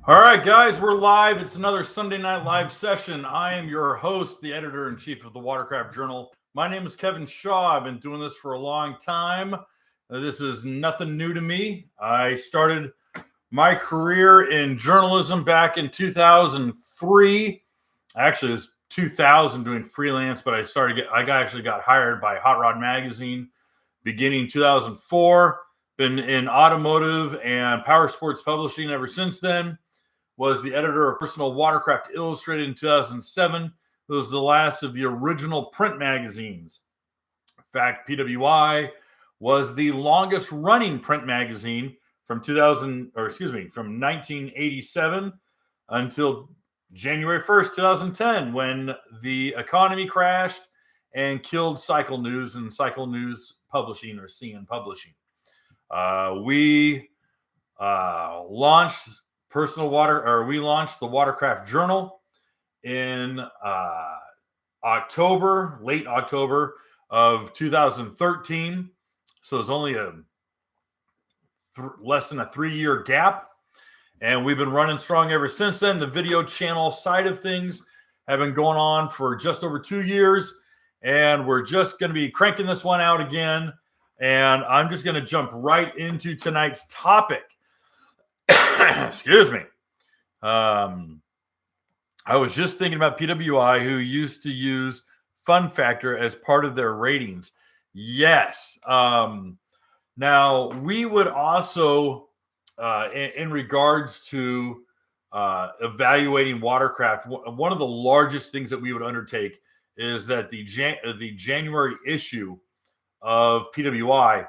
All right, guys, we're live. It's another Sunday night live session. I am your host, the editor-in-chief of the Watercraft Journal. My name is Kevin Shaw. I've been doing this for a long time. This is nothing new to me. I started my career in journalism back in 2003. Actually, it was 2000 doing freelance, but I actually got hired by Hot Rod Magazine beginning 2004. Been in automotive and power sports publishing ever since then. Was the editor of Personal Watercraft Illustrated in 2007. It was the last of the original print magazines. In fact, PWI was the longest running print magazine from 1987 until January 1st, 2010, when the economy crashed and killed Cycle News and Cycle News Publishing, or CN Publishing. We launched the Watercraft Journal in late October of 2013. So it's only less than a 3-year gap. And we've been running strong ever since then. The video channel side of things have been going on for just over 2 years. And we're just going to be cranking this one out again. And I'm just going to jump right into tonight's topic. Excuse me. I was just thinking about PWI, who used to use Fun Factor as part of their ratings. Yes. Now, we would also, in regards to evaluating Watercraft, one of the largest things that we would undertake is that the January issue of PWI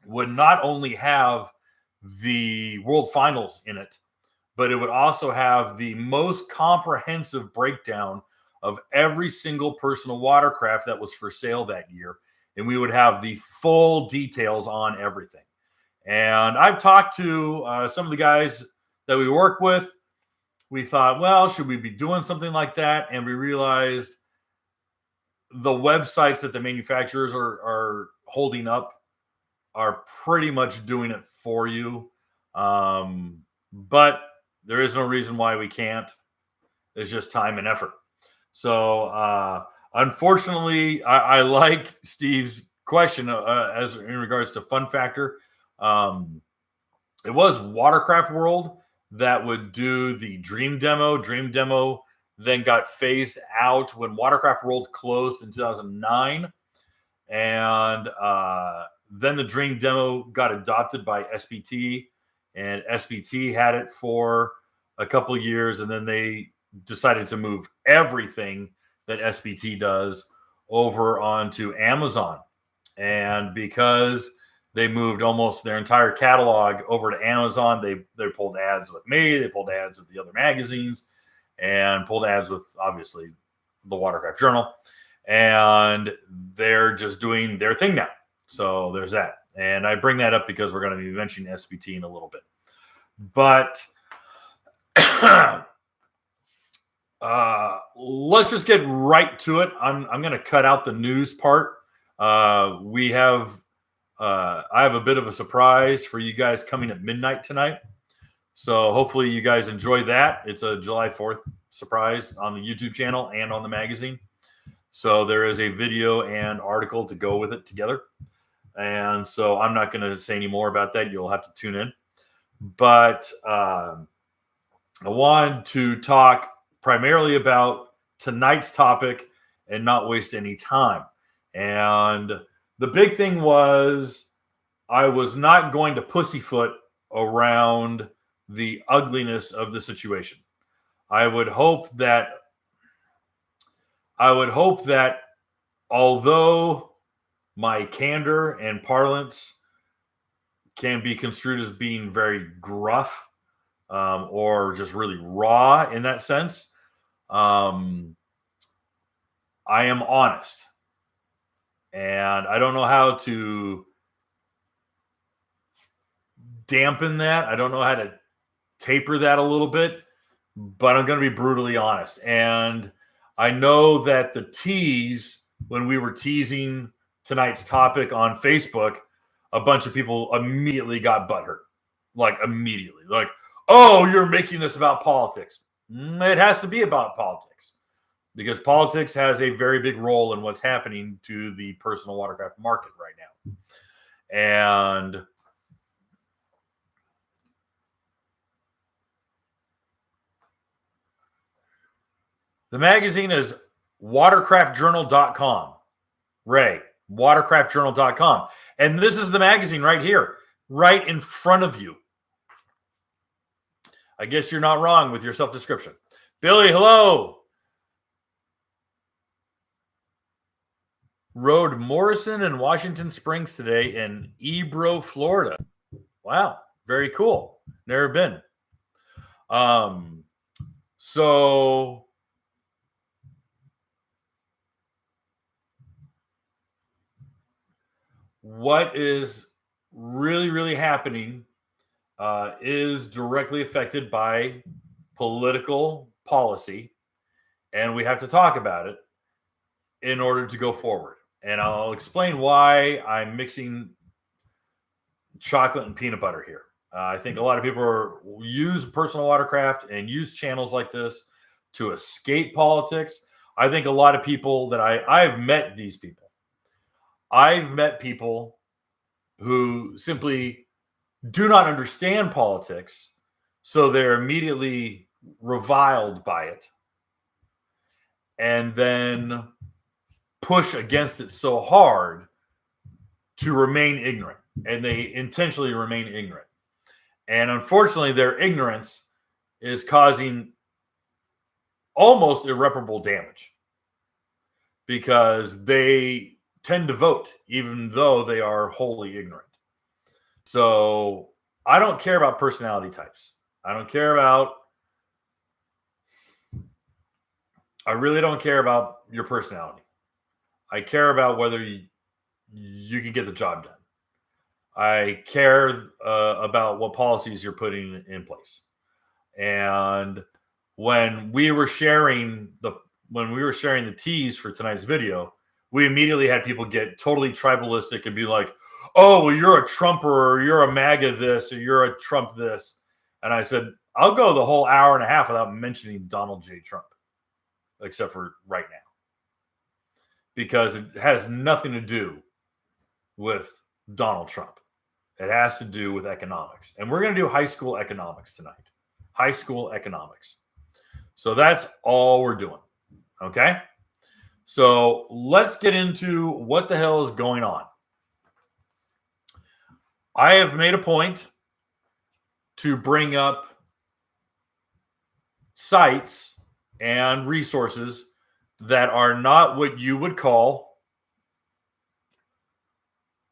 would not only have the World Finals in it, but it would also have the most comprehensive breakdown of every single personal watercraft that was for sale that year. And we would have the full details on everything. And I've talked to some of the guys that we work with. We thought, well, should we be doing something like that? And we realized the websites that the manufacturers are holding up are pretty much doing it for you. But there is no reason why we can't. It's just time and effort. So, unfortunately, I like Steve's question as in regards to Fun Factor. It was Watercraft World that would do the Dream Demo. Dream Demo then got phased out when Watercraft World closed in 2009. And then the Dream Demo got adopted by SBT, and SBT had it for a couple of years, and then they decided to move everything that SBT does over onto Amazon. And because they moved almost their entire catalog over to Amazon, they pulled ads with me, they pulled ads with the other magazines, and pulled ads with, obviously, the Watercraft Journal. And they're just doing their thing now. So there's that. And I bring that up because we're going to be mentioning SBT in a little bit. But let's just get right to it. I'm going to cut out the news part. I have a bit of a surprise for you guys coming at midnight tonight. So hopefully you guys enjoy that. It's a July 4th surprise on the YouTube channel and on the magazine. So there is a video and article to go with it together. And so I'm not going to say any more about that. You'll have to tune in. But I wanted to talk primarily about tonight's topic and not waste any time. And the big thing was I was not going to pussyfoot around the ugliness of the situation. I would hope that although my candor and parlance can be construed as being very gruff or just really raw in that sense, I am honest. And I don't know how to dampen that. I don't know how to taper that a little bit, but I'm going to be brutally honest. And I know that the tease, when we were teasing tonight's topic on Facebook, a bunch of people immediately got butthurt. Like immediately. Like, oh, you're making this about politics. It has to be about politics because politics has a very big role in what's happening to the personal watercraft market right now. And the magazine is watercraftjournal.com. Ray, watercraftjournal.com. And this is the magazine right here, right in front of you. I guess you're not wrong with your self-description. Billy, hello. Rode Morrison in Washington Springs today in Ebro, Florida. Wow, very cool. Never been. So what is really, really happening is directly affected by political policy, and we have to talk about it in order to go forward. And I'll explain why I'm mixing chocolate and peanut butter here. I think a lot of people use personal watercraft and use channels like this to escape politics. I think a lot of people that I've met these people. I've met people who simply do not understand politics, so they're immediately reviled by it and then push against it so hard to remain ignorant, and they intentionally remain ignorant. And unfortunately, their ignorance is causing almost irreparable damage because they tend to vote even though they are wholly ignorant. So I don't care about personality types. I really don't care about your personality. I care about whether you can get the job done. I care about what policies you're putting in place. And when we were sharing the teas for tonight's video, we immediately had people get totally tribalistic and be like, oh, well, you're a Trumper, or you're a MAGA this, or you're a Trump this. And I said, I'll go the whole hour and a half without mentioning Donald J. Trump, except for right now, because it has nothing to do with Donald Trump. It has to do with economics. And we're going to do high school economics tonight. High school economics. So that's all we're doing. Okay? So let's get into what the hell is going on. I have made a point to bring up sites and resources that are not what you would call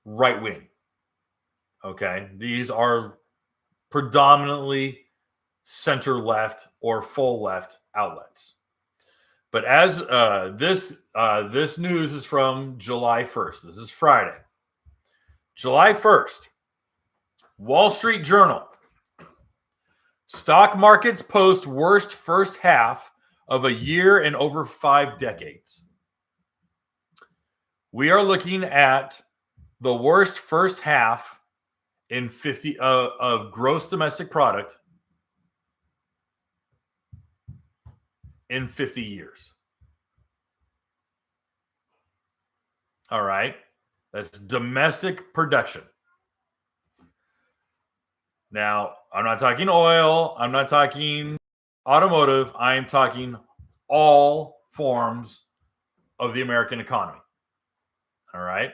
right wing. Okay, these are predominantly center left or full left outlets. But as this news is from July 1st. This is Friday. July 1st. Wall Street Journal. Stock markets post worst first half of a year in over 5 decades. We are looking at the worst first half in 50 of gross domestic product in 50 years. All right. That's domestic production. Now, I'm not talking oil. I'm not talking automotive. I'm talking all forms of the American economy. All right.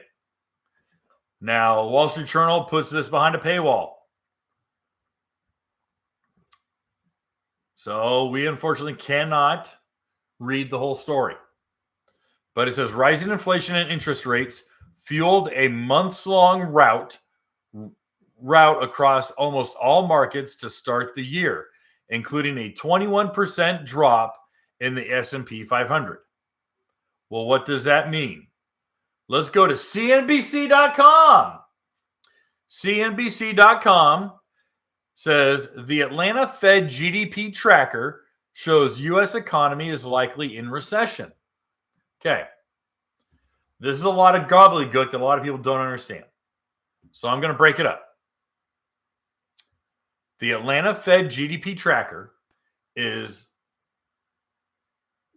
Now, Wall Street Journal puts this behind a paywall. So we unfortunately cannot read the whole story. But it says rising inflation and interest rates fueled a months-long rout across almost all markets to start the year, including a 21% drop in the S&P 500. Well, what does that mean? Let's go to CNBC.com. CNBC.com says the Atlanta Fed GDP tracker shows U.S. economy is likely in recession. Okay. This is a lot of gobbledygook that a lot of people don't understand. So I'm going to break it up. The Atlanta Fed GDP tracker is,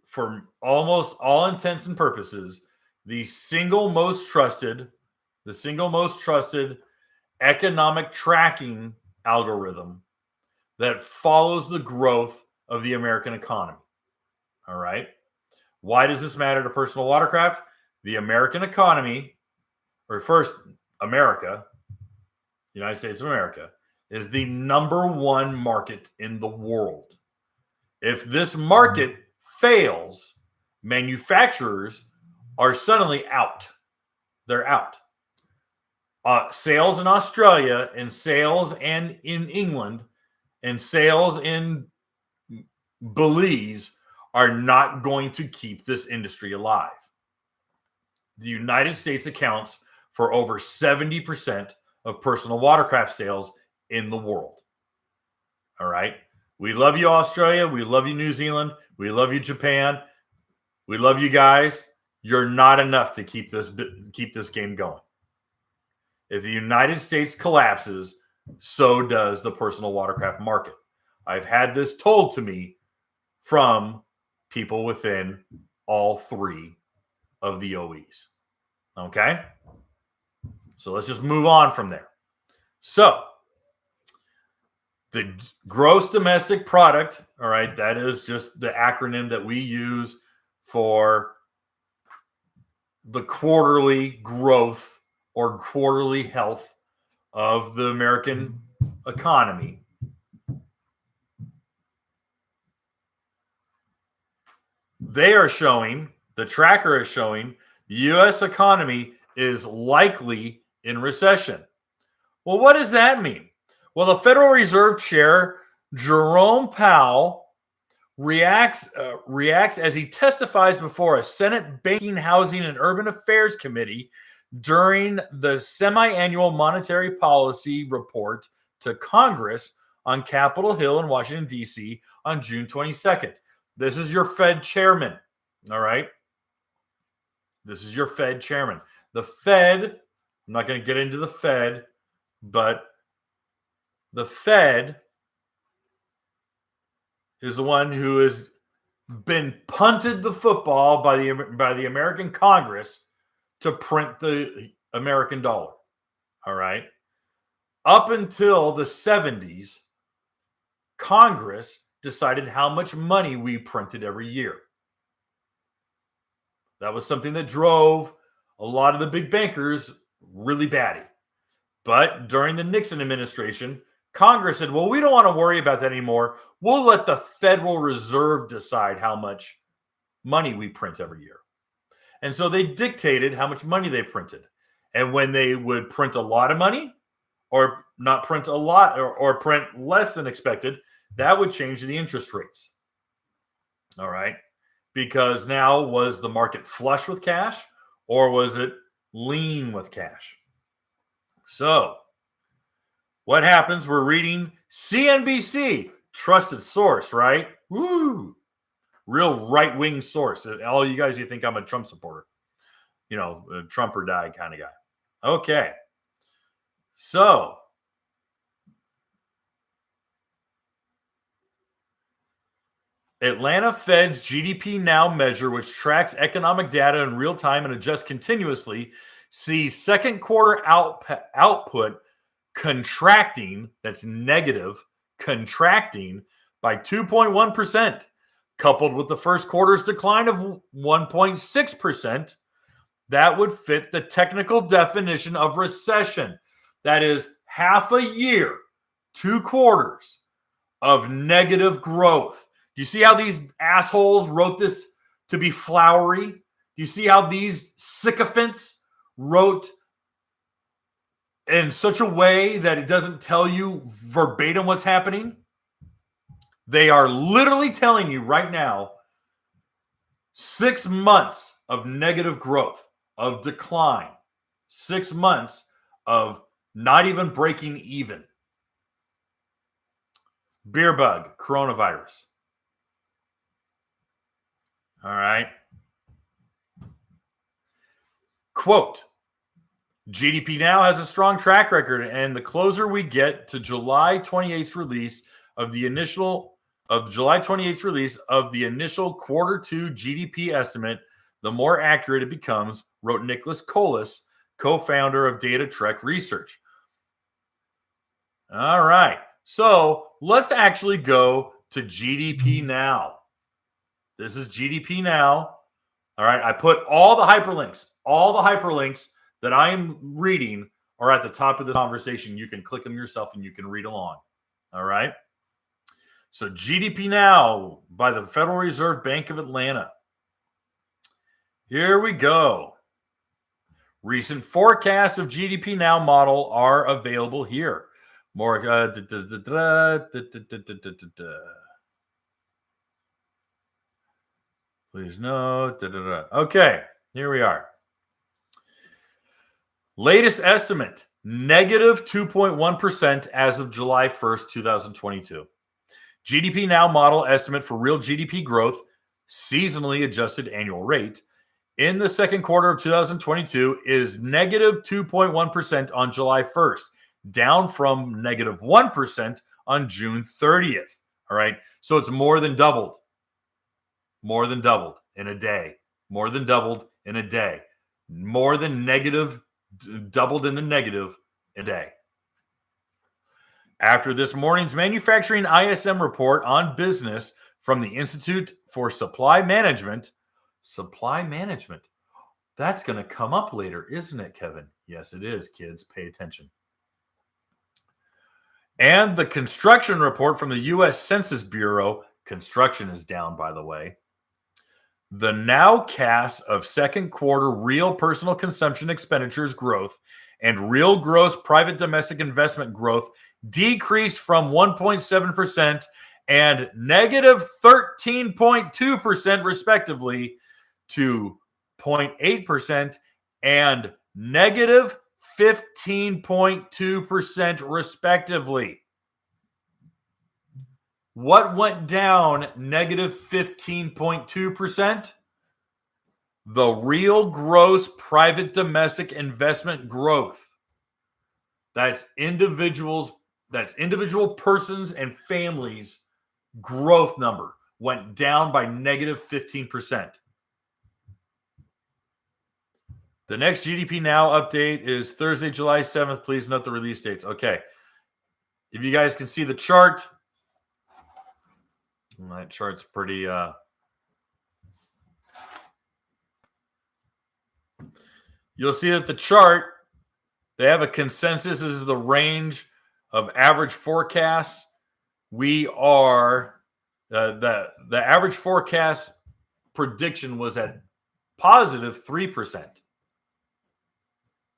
for almost all intents and purposes, the single most trusted economic tracking algorithm that follows the growth of the American economy. All right. Why does this matter to personal watercraft? The American economy, or first America, United States of America, is the number one market in the world. If this market fails, manufacturers are suddenly out. They're out. Sales in Australia and sales and in England and sales in Belize are not going to keep this industry alive. The United States accounts for over 70% of personal watercraft sales in the world. All right. We love you, Australia. We love you, New Zealand. We love you, Japan. We love you guys. You're not enough to keep this game going. If the United States collapses, so does the personal watercraft market. I've had this told to me from people within all three of the OEs. Okay? So let's just move on from there. So, the gross domestic product, all right, that is just the acronym that we use for the quarterly growth or quarterly health of the American economy. They are showing, the tracker is showing, the U.S. economy is likely in recession. Well, what does that mean? Well, the Federal Reserve Chair, Jerome Powell, reacts as he testifies before a Senate Banking, Housing, and Urban Affairs Committee during the semi-annual monetary policy report to Congress on Capitol Hill in Washington, D.C. on June 22nd. This is your Fed chairman, all right? This is your Fed chairman. The Fed, I'm not going to get into the Fed, but the Fed is the one who has been punted the football by the American Congress to print the American dollar. All right. Up until the 70s, Congress decided how much money we printed every year. That was something that drove a lot of the big bankers really batty. But during the Nixon administration, Congress said, well, we don't want to worry about that anymore. We'll let the Federal Reserve decide how much money we print every year. And so they dictated how much money they printed. And when they would print a lot of money or not print a lot or print less than expected, that would change the interest rates. All right. Because now, was the market flush with cash or was it lean with cash? So what happens? We're reading CNBC, trusted source, right? Woo! Real right-wing source. All you guys, you think I'm a Trump supporter. You know, a Trump or die kind of guy. Okay. So, Atlanta Fed's GDP Now measure, which tracks economic data in real time and adjusts continuously, sees second quarter output contracting, that's negative, contracting by 2.1%, coupled with the first quarter's decline of 1.6%. That would fit the technical definition of recession. That is half a year, 2 quarters of negative growth. Do you see how these assholes wrote this to be flowery? Do you see how these sycophants wrote in such a way that it doesn't tell you verbatim what's happening? They are literally telling you right now 6 months of negative growth, of decline, 6 months of not even breaking even. Beer bug, coronavirus. All right. Quote, GDP Now has a strong track record, and the closer we get to July 28th release of the initial quarter two GDP estimate, the more accurate it becomes, wrote Nicholas Colas, co-founder of Data Trek Research. All right, so let's actually go to GDP Now. This is GDP Now. All right, I put all the hyperlinks that I am reading are at the top of the conversation. You can click them yourself and you can read along. All right. So GDP Now by the Federal Reserve Bank of Atlanta. Here we go. Recent forecasts of GDP Now model are available here. More. Please note. Okay, here we are. Latest estimate, negative 2.1% as of July 1st, 2022. GDP Now model estimate for real GDP growth, seasonally adjusted annual rate, in the second quarter of 2022 is negative 2.1% on July 1st, down from negative 1% on June 30th. All right, so it's more than doubled. More than doubled in a day. More than doubled in a day. More than negative doubled in the negative a day. After this morning's manufacturing ISM report on business from the Institute for Supply Management, that's going to come up later, isn't it, Kevin? Yes, it is, kids. Pay attention. And the construction report from the U.S. Census Bureau, construction is down, by the way. The nowcast of second quarter real personal consumption expenditures growth and real gross private domestic investment growth decreased from 1.7% and negative 13.2% respectively to 0.8% and negative 15.2% respectively. What went down negative 15.2%? The real gross private domestic investment growth. That's individual persons and families growth number went down by negative 15%. The next GDP Now update is Thursday, July 7th. Please note the release dates. Okay. If you guys can see the chart, that chart's pretty you'll see that the chart, they have a consensus. This is the range of average forecasts. We are the average forecast prediction was at positive 3%.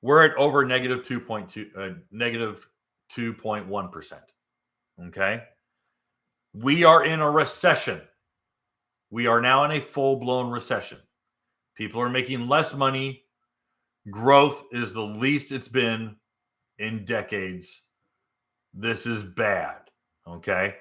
We're at over negative 2.1%. Okay. We are in a recession. We are now in a full-blown recession. People are making less money. Growth is the least it's been in decades. This is bad. Okay.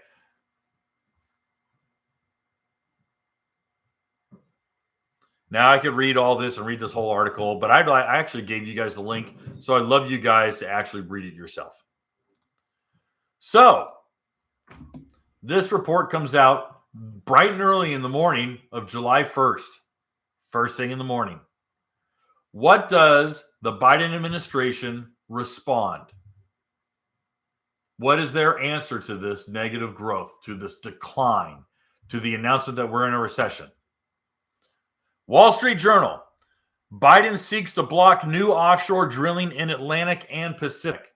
Now I could read all this and read this whole article, but I actually gave you guys the link, so I'd love you guys to actually read it yourself. So, this report comes out bright and early in the morning of July 1st. First thing in the morning. What does the Biden administration respond? What is their answer to this negative growth, to this decline, to the announcement that we're in a recession? Wall Street Journal. Biden seeks to block new offshore drilling in Atlantic and Pacific.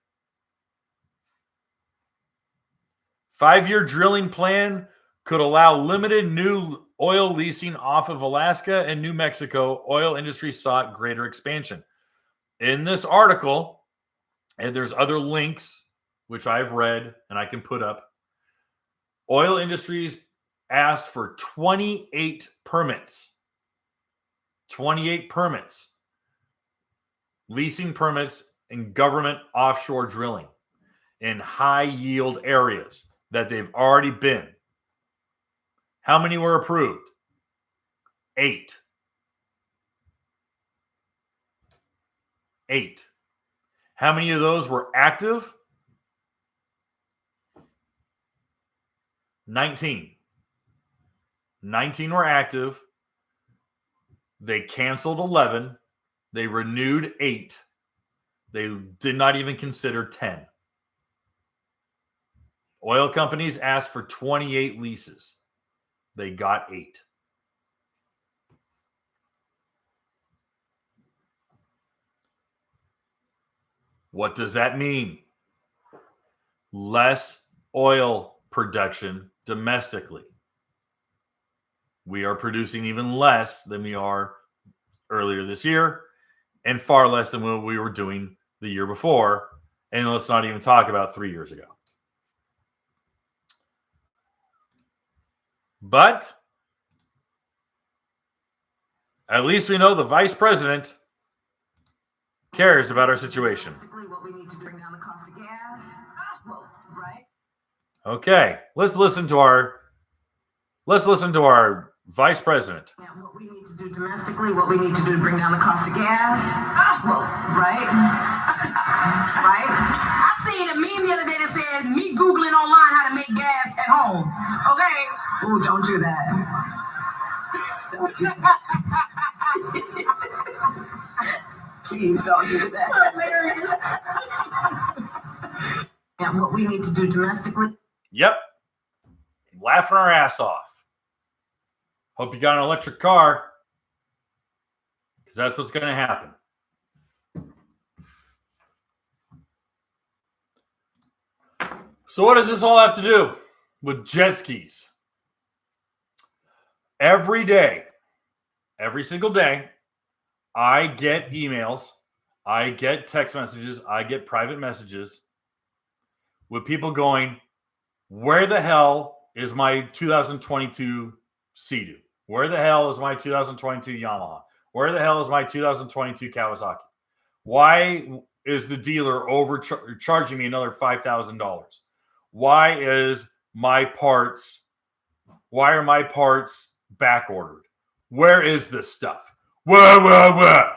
5-year drilling plan could allow limited new oil leasing off of Alaska and New Mexico. Oil industry sought greater expansion. In this article, and there's other links which I've read and I can put up, oil industries asked for 28 permits. 28 permits. Leasing permits in government offshore drilling in high yield areas that they've already been. How many were approved? 8. 8. How many of those were active? 19. 19 were active. They canceled 11. They renewed 8. They did not even consider 10. Oil companies asked for 28 leases. They got 8. What does that mean? Less oil production domestically. We are producing even less than we are earlier this year, and far less than what we were doing the year before. And let's not even talk about 3 years ago. But at least we know the vice president cares about our situation. Okay, let's listen to our vice president. Yeah, what we need to do domestically, what we need to do to bring down the cost of gas. Well, right? Right? I seen a meme the other day that said me Googling online how to make gas at home. Okay. Ooh, don't do that. Don't do that. Please don't do that. Yeah, what we need to do domestically. Yep. Laughing our ass off. Hope you got an electric car, because that's what's going to happen. So what does this all have to do with jet skis? Every day, every single day, I get emails, I get text messages, I get private messages with people going, where the hell is my 2022 Sea-Doo? Where the hell is my 2022 Yamaha? Where the hell is my 2022 Kawasaki? Why is the dealer overcharging me another $5,000? Why are my parts back ordered? Where is this stuff? Whoa.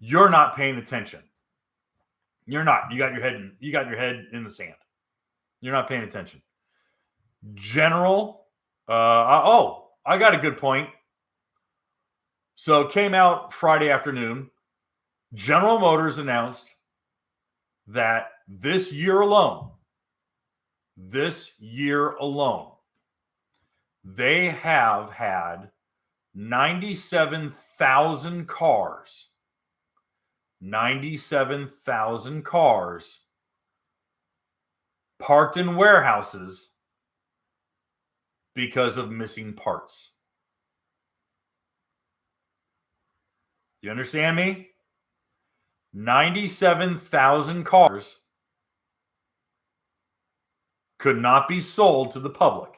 You're not paying attention. You're not. You got your head in the sand. You're not paying attention. I got a good point. So it came out Friday afternoon. General Motors announced that this year alone, they have had 97,000 cars parked in warehouses because of missing parts. You understand me? 97,000 cars could not be sold to the public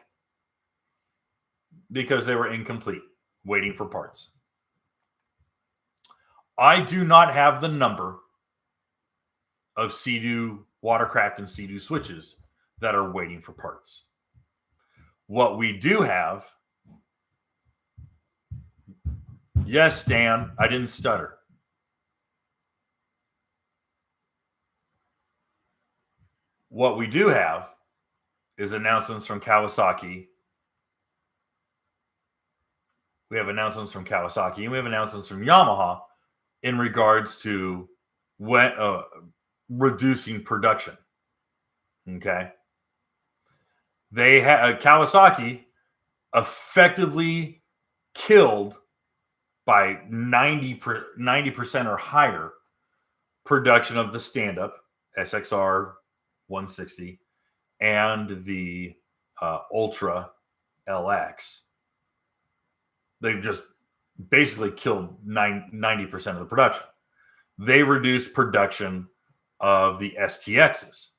because they were incomplete, waiting for parts. I do not have the number of Sea-Doo Watercraft and Sea-Doo switches that are waiting for parts. What we do have, yes, Dan, I didn't stutter. What we do have is announcements from Kawasaki. We have announcements from Kawasaki and we have announcements from Yamaha in regards to reducing production. Okay. Kawasaki effectively killed by 90% or higher production of the stand-up SXR 160 and the Ultra LX. They just basically killed 90% of the production. They reduced production of the STXs.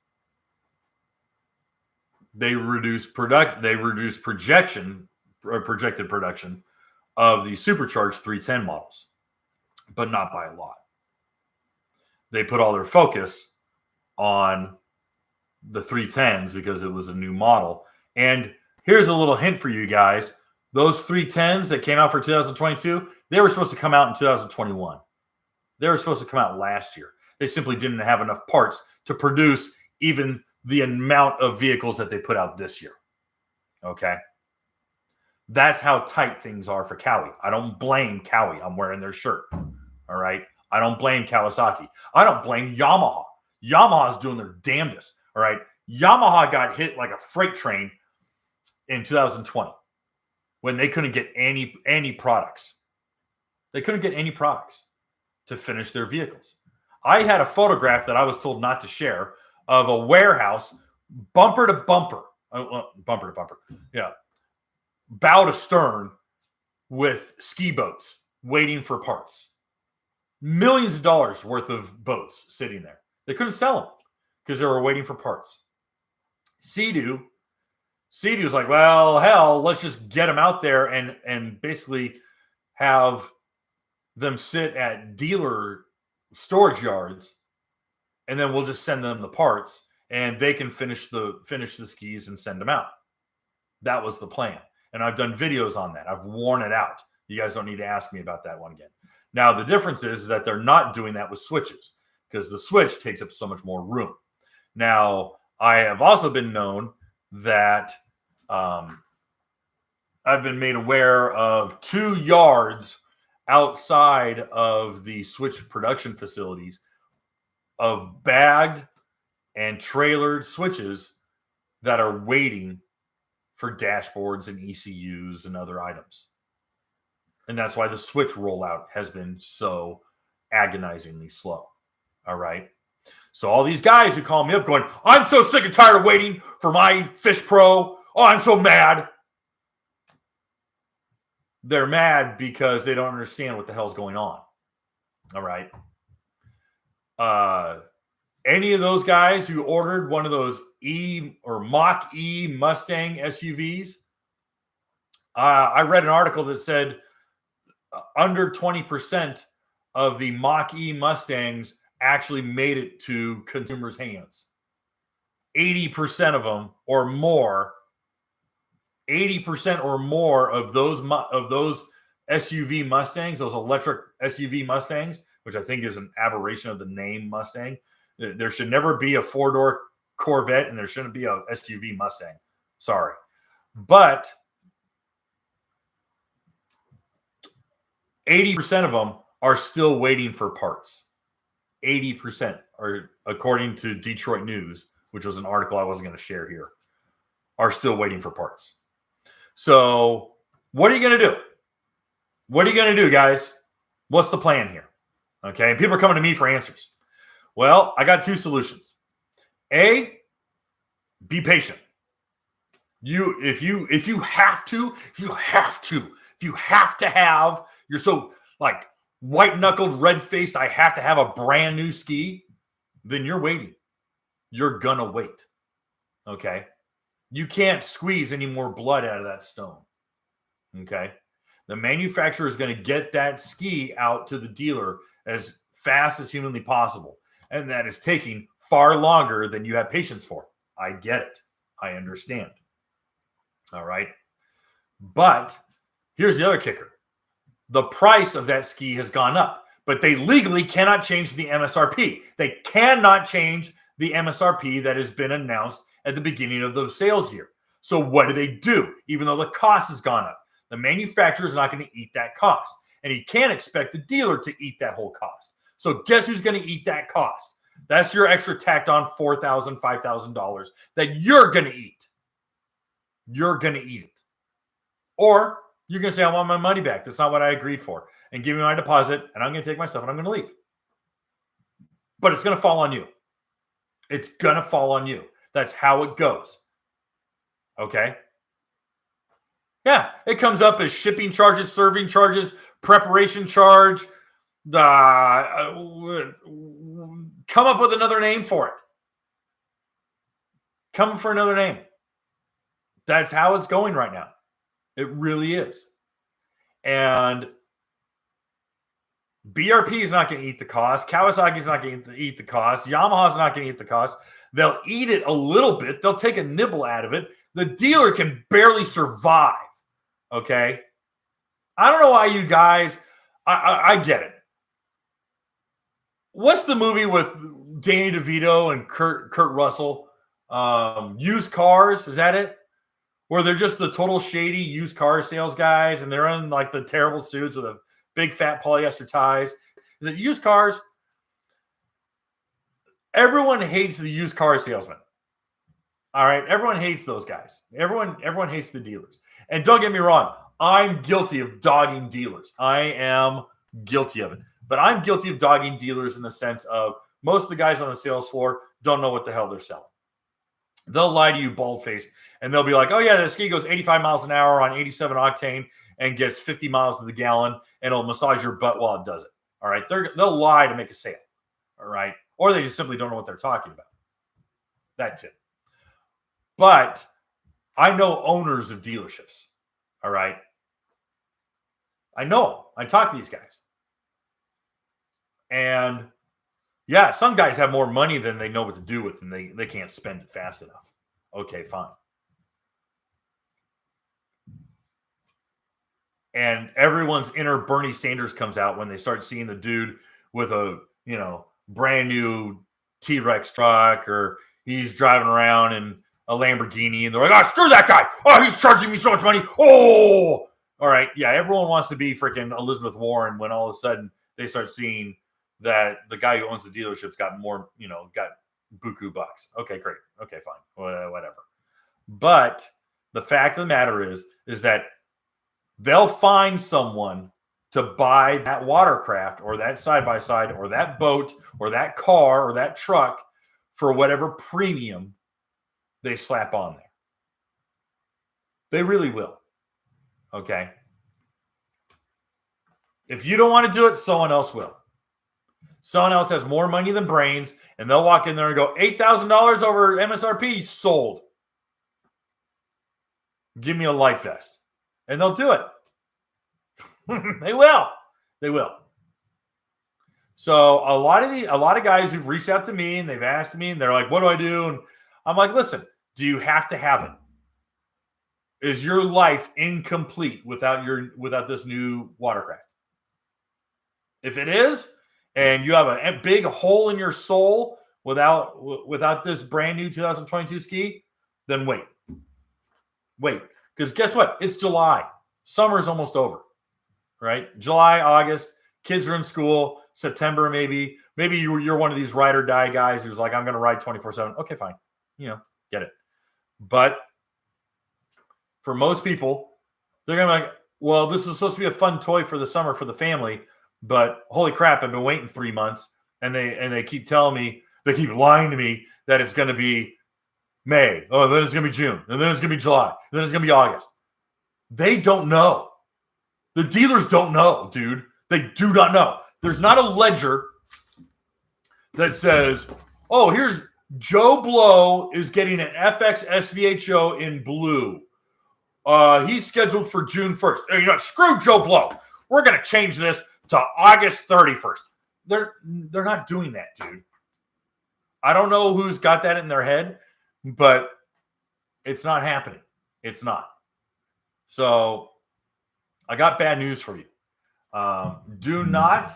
They reduced projected production of the supercharged 310 models, but not by a lot. They put all their focus on the 310s because it was a new model. And here's a little hint for you guys. Those 310s that came out for 2022, they were supposed to come out in 2021. They were supposed to come out last year. They simply didn't have enough parts to produce even the amount of vehicles that they put out this year. Okay. That's how tight things are for Cowie. I don't blame Cowie. I'm wearing their shirt. All right. I don't blame Kawasaki. I don't blame Yamaha. Yamaha's doing their damnedest. All right. Yamaha got hit like a freight train in 2020 when they couldn't get any products. They couldn't get any products to finish their vehicles. I had a photograph that I was told not to share of a warehouse, bumper to bumper. Bumper to bumper. Yeah. Bow to stern with ski boats waiting for parts. Millions of dollars worth of boats sitting there. They couldn't sell them because they were waiting for parts. Sea-Doo was like, well, hell, let's just get them out there and basically have them sit at dealer storage yards, and then we'll just send them the parts and they can finish the skis and send them out. That was the plan. And I've done videos on that. I've worn it out. You guys don't need to ask me about that one again. Now, the difference is that they're not doing that with switches because the switch takes up so much more room. Now, I have also been known that I've been made aware of 2 yards outside of the switch production facilities of bagged and trailered switches that are waiting for dashboards and ECUs and other items. And that's why the switch rollout has been so agonizingly slow. All right. So all these guys who call me up going, I'm so sick and tired of waiting for my Fish Pro. Oh, I'm so mad. They're mad because they don't understand what the hell's going on. All right. Any of those guys who ordered one of those E or Mach E Mustang SUVs, I read an article that said under 20% of the Mach E Mustangs actually made it to consumers' hands. 80% of them or more, 80% or more of those SUV Mustangs, those electric SUV Mustangs, which I think is an aberration of the name Mustang. There should never be a 4-door Corvette and there shouldn't be a SUV Mustang. Sorry. But 80% of them are still waiting for parts. 80% are, according to Detroit News, which was an article I wasn't going to share here, are still waiting for parts. So what are you going to do? What are you going to do, guys? What's the plan here? Okay. And people are coming to me for answers. Well, I got 2 solutions. A, be patient. If you have to have, you're so like white knuckled, red faced, I have to have a brand new ski, then you're waiting. You're gonna wait. Okay. You can't squeeze any more blood out of that stone. Okay. The manufacturer is going to get that ski out to the dealer as fast as humanly possible. And that is taking far longer than you have patience for. I get it. I understand. All right. But here's the other kicker. The price of that ski has gone up, but they legally cannot change the MSRP. They cannot change the MSRP that has been announced at the beginning of those sales here. So what do? Even though the cost has gone up, the manufacturer is not going to eat that cost. And he can't expect the dealer to eat that whole cost. So guess who's going to eat that cost? That's your extra tacked on $4,000, $5,000 that you're going to eat. You're going to eat it. Or you're going to say, I want my money back. That's not what I agreed for. And give me my deposit, and I'm going to take my stuff, and I'm going to leave. But it's going to fall on you. It's going to fall on you. That's how it goes. Okay? Yeah, it comes up as shipping charges, serving charges, preparation charge. Come up with another name for it. Come up for another name. That's how it's going right now. It really is. And BRP is not going to eat the cost. Kawasaki is not going to eat the cost. Yamaha is not going to eat the cost. They'll eat it a little bit. They'll take a nibble out of it. The dealer can barely survive. Okay? I don't know why you guys, I get it. what's the movie with Danny DeVito and Kurt Russell? Used Cars, is that it? Where they're just the total shady used car sales guys, and they're in like the terrible suits with the big fat polyester ties. Is it Used Cars? Everyone hates the used car salesman. All right, everyone hates those guys. Everyone hates the dealers. And don't get me wrong, I'm guilty of dogging dealers. I am guilty of it. But I'm guilty of dogging dealers in the sense of most of the guys on the sales floor don't know what the hell they're selling. They'll lie to you bald-faced, and they'll be like, oh, yeah, the ski goes 85 miles an hour on 87 octane and gets 50 miles to the gallon, and it'll massage your butt while it does it. All right? They'll lie to make a sale. All right? Or they just simply don't know what they're talking about. That too. But I know owners of dealerships. All right? I know them. I talk to these guys. And yeah, some guys have more money than they know what to do with, and they can't spend it fast enough. Okay, fine. And everyone's inner Bernie Sanders comes out when they start seeing the dude with a, brand new T-Rex truck, or he's driving around in a Lamborghini, and they're like, oh, screw that guy. Oh, he's charging me so much money. Oh, all right. Yeah, everyone wants to be freaking Elizabeth Warren when all of a sudden they start seeing that the guy who owns the dealership's got more, got buku bucks. Okay, great. Okay, fine. Whatever. But the fact of the matter is that they'll find someone to buy that watercraft or that side-by-side or that boat or that car or that truck for whatever premium they slap on there. They really will. Okay? If you don't want to do it, someone else will. Someone else has more money than brains, and they'll walk in there and go, $8,000 over MSRP, sold. Give me a life vest. And they'll do it. They will. They will. So a lot of guys who've reached out to me and they've asked me, and they're like, what do I do? And I'm like, listen, do you have to have it? Is your life incomplete without this new watercraft? If it is, and you have a big hole in your soul without this brand new 2022 ski, then wait. Because guess what? It's July. Summer is almost over, right? July, August, kids are in school. September, maybe you're one of these ride or die guys who's like, I'm going to ride 24/7. Okay, fine. Get it. But for most people, they're going to be like, well, this is supposed to be a fun toy for the summer for the family. But holy crap, I've been waiting 3 months, and they keep telling me, they keep lying to me that it's going to be May. Oh, then it's going to be June, and then it's going to be July, and then it's going to be August. They don't know. The dealers don't know, dude. They do not know. There's not a ledger that says, oh, here's Joe Blow is getting an FX SVHO in blue. He's scheduled for June 1st. Screw Joe Blow. We're going to change this to August 31st. They're not doing that, dude. I don't know who's got that in their head, but it's not happening. It's not. So I got bad news for you. Do not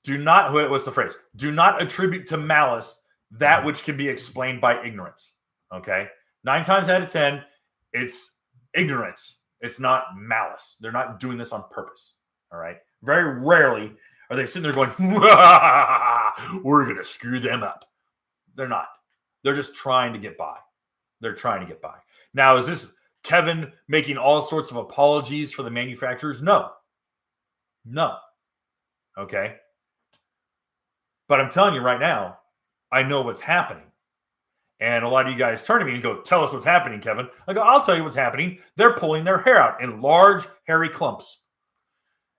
what's the phrase? Do not attribute to malice that which can be explained by ignorance. Okay? 9 times out of 10, it's ignorance. It's not malice. They're not doing this on purpose. All right. Very rarely are they sitting there going, we're going to screw them up. They're not. They're just trying to get by. They're trying to get by. Now, is this Kevin making all sorts of apologies for the manufacturers? No. Okay. But I'm telling you right now, I know what's happening. And a lot of you guys turn to me and go, tell us what's happening, Kevin. I go, I'll tell you what's happening. They're pulling their hair out in large, hairy clumps.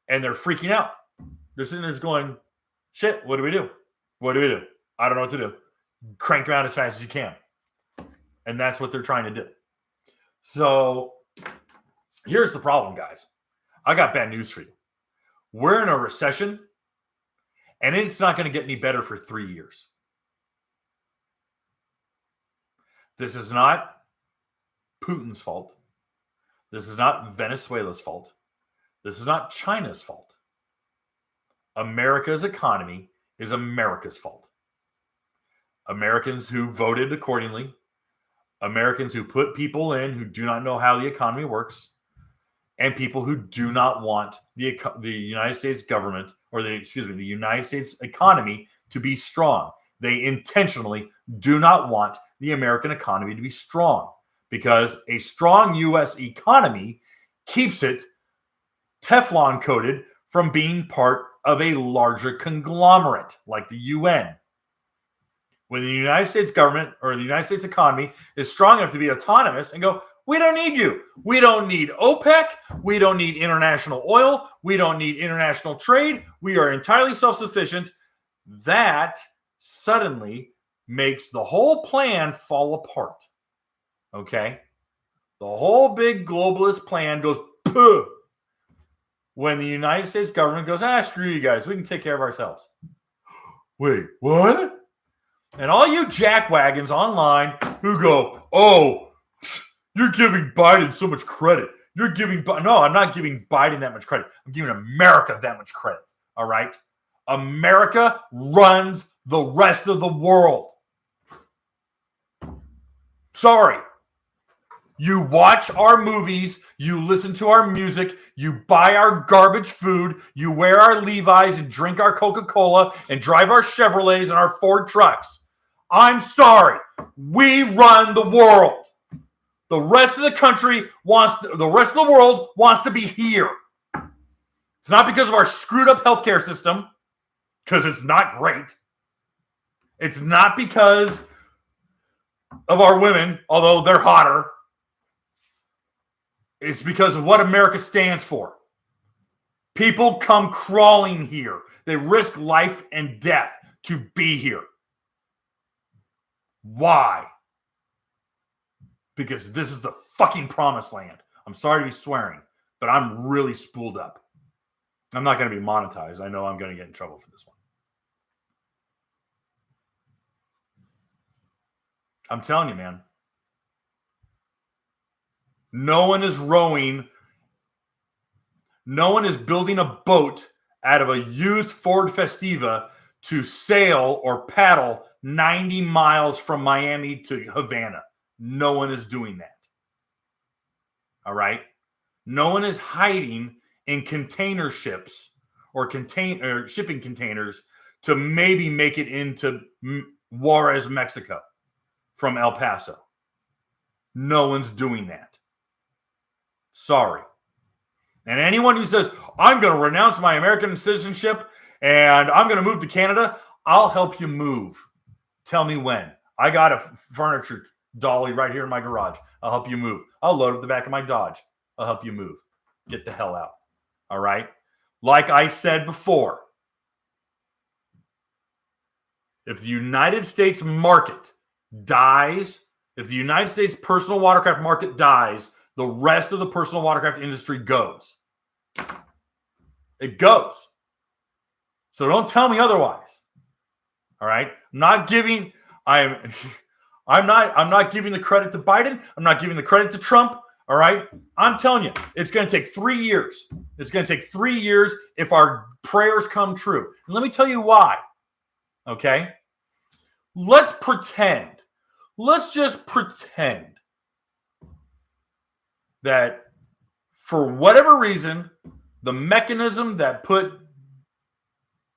And they're freaking out. They're sitting there just going, shit, what do we do? What do we do? I don't know what to do. Crank around as fast as you can. And that's what they're trying to do. So here's the problem, guys. I got bad news for you. We're in a recession, and it's not going to get any better for 3 years. This is not Putin's fault. This is not Venezuela's fault. This is not China's fault. America's economy is America's fault. Americans who voted accordingly, Americans who put people in who do not know how the economy works, and people who do not want the United States government or the United States economy to be strong. They intentionally do not want the American economy to be strong because a strong U.S. economy keeps it Teflon coated from being part of a larger conglomerate like the UN. When the United States government or the United States economy is strong enough to be autonomous and go, we don't need you. We don't need OPEC. We don't need international oil. We don't need international trade. We are entirely self-sufficient. That suddenly makes the whole plan fall apart. Okay? The whole big globalist plan goes pooh when the United States government goes, screw you guys. We can take care of ourselves. Wait, what? And all you jackwagons online who go, oh, you're giving Biden so much credit. You're giving no, I'm not giving Biden that much credit. I'm giving America that much credit. All right? America runs the rest of the world. Sorry. You watch our movies, you listen to our music, you buy our garbage food, you wear our Levi's and drink our Coca-Cola and drive our Chevrolets and our Ford trucks. I'm sorry. We run the world. The rest of the country the rest of the world wants to be here. It's not because of our screwed up healthcare system, because it's not great. It's not because of our women, although they're hotter. It's because of what America stands for. People come crawling here. They risk life and death to be here. Why? Because this is the fucking promised land. I'm sorry to be swearing, but I'm really spooled up. I'm not going to be monetized. I know I'm going to get in trouble for this one. I'm telling you, man. No one is rowing. No one is building a boat out of a used Ford Festiva to sail or paddle 90 miles from Miami to Havana. No one is doing that. All right? No one is hiding in container ships or shipping containers to maybe make it into Juarez, Mexico from El Paso. No one's doing that. Sorry. And anyone who says, I'm going to renounce my American citizenship and I'm going to move to Canada, I'll help you move. Tell me when. I got a furniture dolly right here in my garage. I'll help you move. I'll load up the back of my Dodge. I'll help you move. Get the hell out. All right? Like I said before, if the United States market dies, if the United States personal watercraft market dies, the rest of the personal watercraft industry goes. It goes. So don't tell me otherwise. All right? I'm not giving the credit to Biden. I'm not giving the credit to Trump. All right? I'm telling you, it's going to take 3 years. It's going to take 3 years if our prayers come true. And let me tell you why. Okay? Let's pretend. Let's just pretend that for whatever reason, the mechanism that put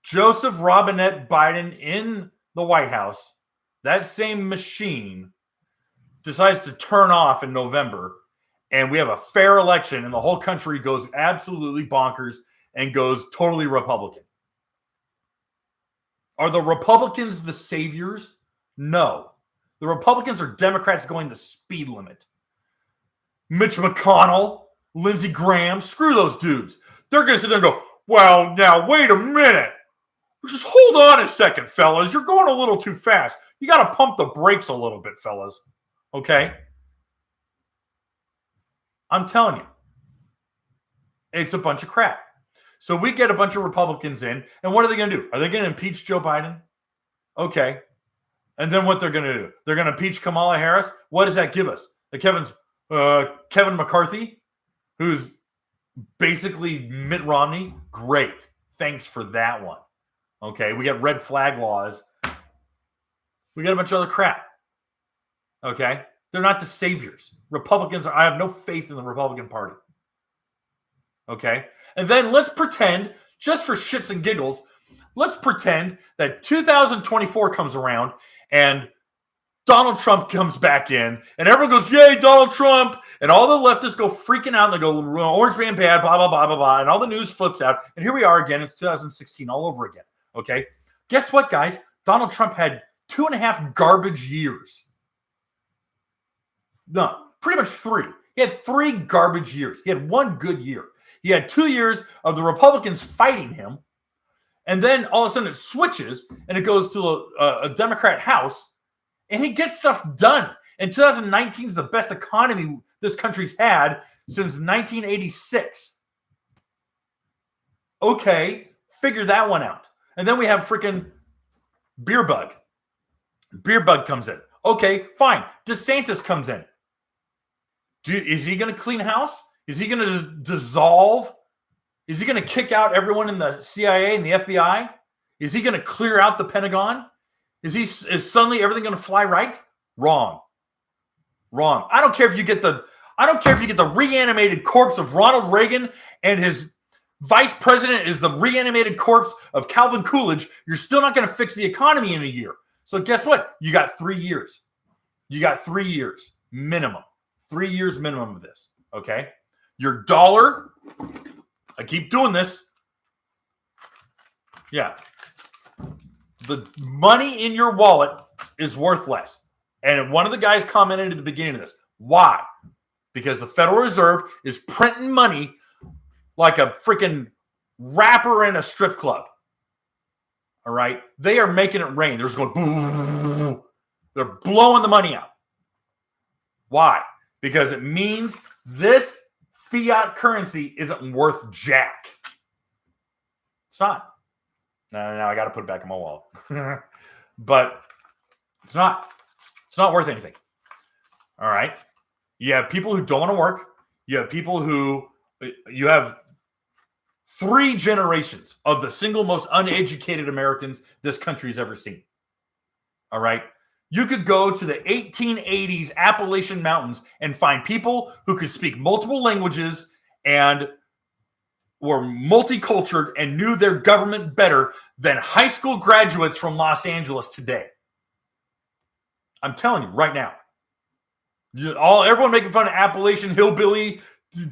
Joseph Robinette Biden in the White House, that same machine decides to turn off in November and we have a fair election and the whole country goes absolutely bonkers and goes totally Republican. Are the Republicans the saviors? No. The Republicans are Democrats going the speed limit. Mitch McConnell, Lindsey Graham, screw those dudes. They're going to sit there and go, well, now, wait a minute. Just hold on a second, fellas. You're going a little too fast. You got to pump the brakes a little bit, fellas. Okay? I'm telling you. It's a bunch of crap. So we get a bunch of Republicans in, and what are they going to do? Are they going to impeach Joe Biden? Okay. And then what they're going to do? They're going to impeach Kamala Harris? What does that give us? Kevin McCarthy, who's basically Mitt Romney? Great. thanks for that one. Okay, we got red flag laws. We got a bunch of other crap. Okay, they're not the saviors. Republicans I have no faith in the Republican Party. Okay, and then let's pretend, just for shits and giggles, let's pretend that 2024 comes around and Donald Trump comes back in, and everyone goes, yay, Donald Trump, and all the leftists go freaking out, and they go, orange man bad, blah, blah, blah, blah, blah, and all the news flips out, and here we are again, it's 2016 all over again, okay? Guess what, guys? Donald Trump had 2.5 garbage years. No, pretty much 3. He had 3 garbage years. He had 1 good year. He had 2 years of the Republicans fighting him, and then all of a sudden it switches, and it goes to a Democrat House, and he gets stuff done. And 2019 is the best economy this country's had since 1986. Okay, figure that one out. And then we have freaking Beer Bug. Beer Bug comes in. Okay, fine. DeSantis comes in. Is he going to clean house? Is he going to dissolve? Is he going to kick out everyone in the CIA and the FBI? Is he going to clear out the Pentagon? Is suddenly everything going to fly right? Wrong. I don't care if you get the reanimated corpse of Ronald Reagan and his vice president is the reanimated corpse of Calvin Coolidge. You're still not going to fix the economy in a year. So guess what? You got 3 years. You got 3 years minimum. 3 years minimum of this. Okay. Your dollar. I keep doing this. Yeah. The money in your wallet is worth less. And one of the guys commented at the beginning of this. Why? Because the Federal Reserve is printing money like a freaking rapper in a strip club. All right? They are making it rain. They're just going boom. They're blowing the money out. Why? Because it means this fiat currency isn't worth jack. It's not. No, I got to put it back in my wallet. But it's not worth anything. All right. You have people who don't want to work. You have people who, you have 3 generations of the single most uneducated Americans this country's ever seen. All right. You could go to the 1880s Appalachian Mountains and find people who could speak multiple languages and were multicultural and knew their government better than high school graduates from Los Angeles today. I'm telling you right now. Everyone making fun of Appalachian hillbilly,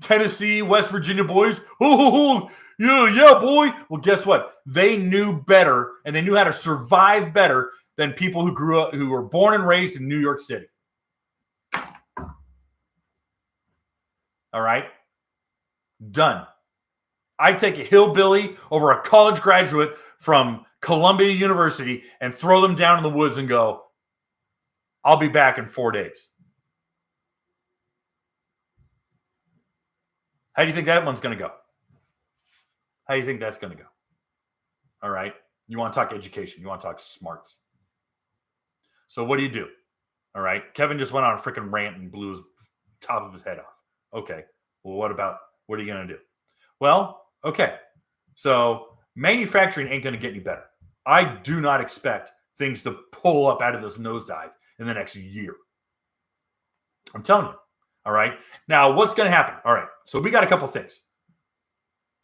Tennessee, West Virginia boys. Oh, yeah, boy. Well, guess what? They knew better, and they knew how to survive better than people who were born and raised in New York City. All right? Done. I'd take a hillbilly over a college graduate from Columbia University and throw them down in the woods and go, I'll be back in 4 days. How do you think that one's going to go? How do you think that's going to go? All right. You want to talk education. You want to talk smarts. So what do? All right. Kevin just went on a freaking rant and blew his top of his head off. Okay. Well, what are you going to do? Well, okay. So manufacturing ain't going to get any better. I do not expect things to pull up out of this nosedive in the next year. I'm telling you. All right. Now, what's going to happen? All right. So we got a couple things.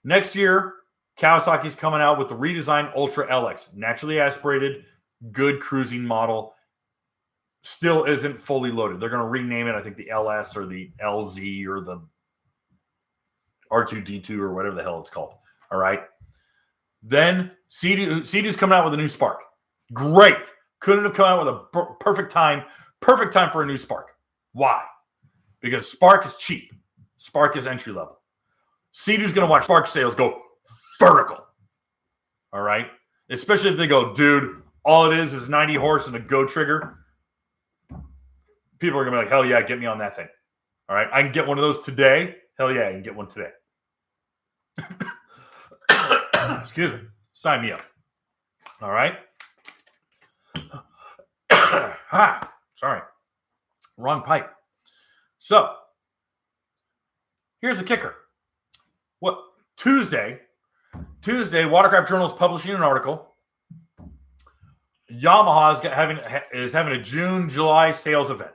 Next year, Kawasaki's coming out with the redesigned Ultra LX. Naturally aspirated, good cruising model. Still isn't fully loaded. They're going to rename it, I think, the LS or the LZ or the R2D2 or whatever the hell it's called. All right. Then Sea-Doo's coming out with a new Spark. Great. Couldn't have come out with a perfect time for a new Spark. Why? Because Spark is cheap. Spark is entry level. Sea-Doo's going to watch Spark sales go vertical. All right. Especially if they go, dude, all it is 90 horse and a go trigger. People are going to be like, hell yeah, get me on that thing. All right. I can get one of those today. Hell yeah, I can get one today. Excuse me. Sign me up. All right. Sorry. Wrong pipe. So, here's the kicker. Tuesday, Tuesday, Watercraft Journal is publishing an article. Yamaha is having a June-July sales event.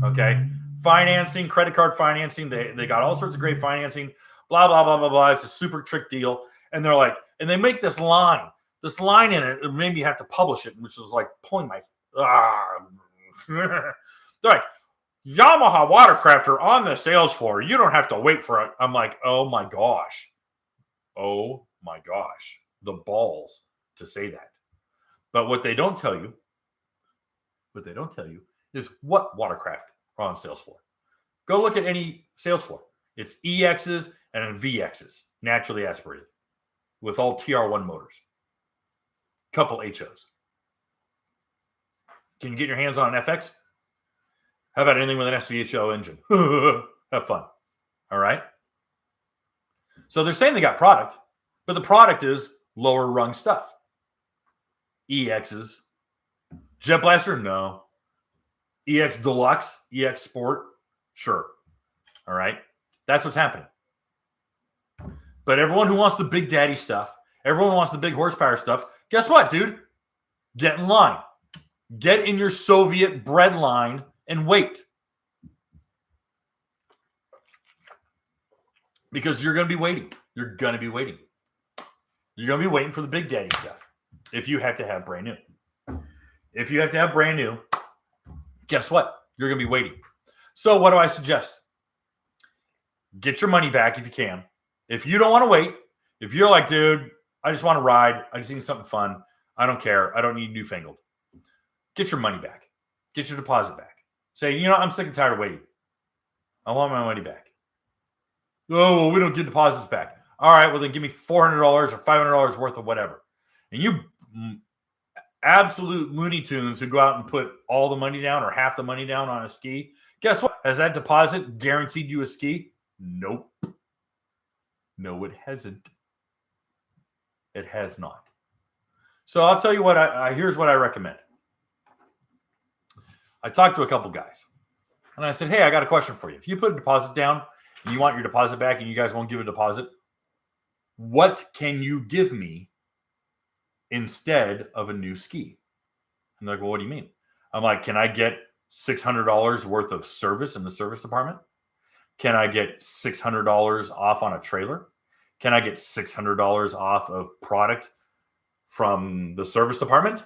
Okay, financing, credit card financing. They got all sorts of great financing. Blah blah blah blah blah. It's a super trick deal, and they're like, and they make this line in it. It made me have to publish it, which was like pulling my. They're like, Yamaha Watercraft are on the sales floor. You don't have to wait for it. I'm like, oh my gosh, the balls to say that. But what they don't tell you is what Watercraft are on sales floor. Go look at any sales floor. It's EXs and VXs, naturally aspirated, with all TR1 motors. Couple HOs. Can you get your hands on an FX? How about anything with an SVHO engine? Have fun. All right? So they're saying they got product, but the product is lower rung stuff. EXs. Jet Blaster? No. EX Deluxe? EX Sport? Sure. All right? That's what's happening. But everyone who wants the big daddy stuff, everyone who wants the big horsepower stuff, guess what, dude? Get in line. Get in your Soviet bread line and wait. Because you're going to be waiting. You're going to be waiting. You're going to be waiting for the big daddy stuff. If you have to have brand new. If you have to have brand new, guess what? You're going to be waiting. So what do I suggest? Get your money back if you can. If you don't want to wait, if you're like, dude, I just want to ride. I just need something fun. I don't care. I don't need newfangled. Get your money back. Get your deposit back. Say, you know, I'm sick and tired of waiting. I want my money back. Oh, well, we don't get deposits back. All right, well, then give me $400 or $500 worth of whatever. And you absolute Looney Tunes who go out and put all the money down or half the money down on a ski, guess what? Has that deposit guaranteed you a ski? Nope. No, it hasn't. It has not. So I'll tell you what, here's what I recommend. I talked to a couple guys, and I said, hey, I got a question for you. If you put a deposit down and you want your deposit back and you guys won't give a deposit, what can you give me instead of a new ski? And they're like, well, what do you mean? I'm like, can I get $600 worth of service in the service department? Can I get $600 off on a trailer? Can I get $600 off of product from the service department?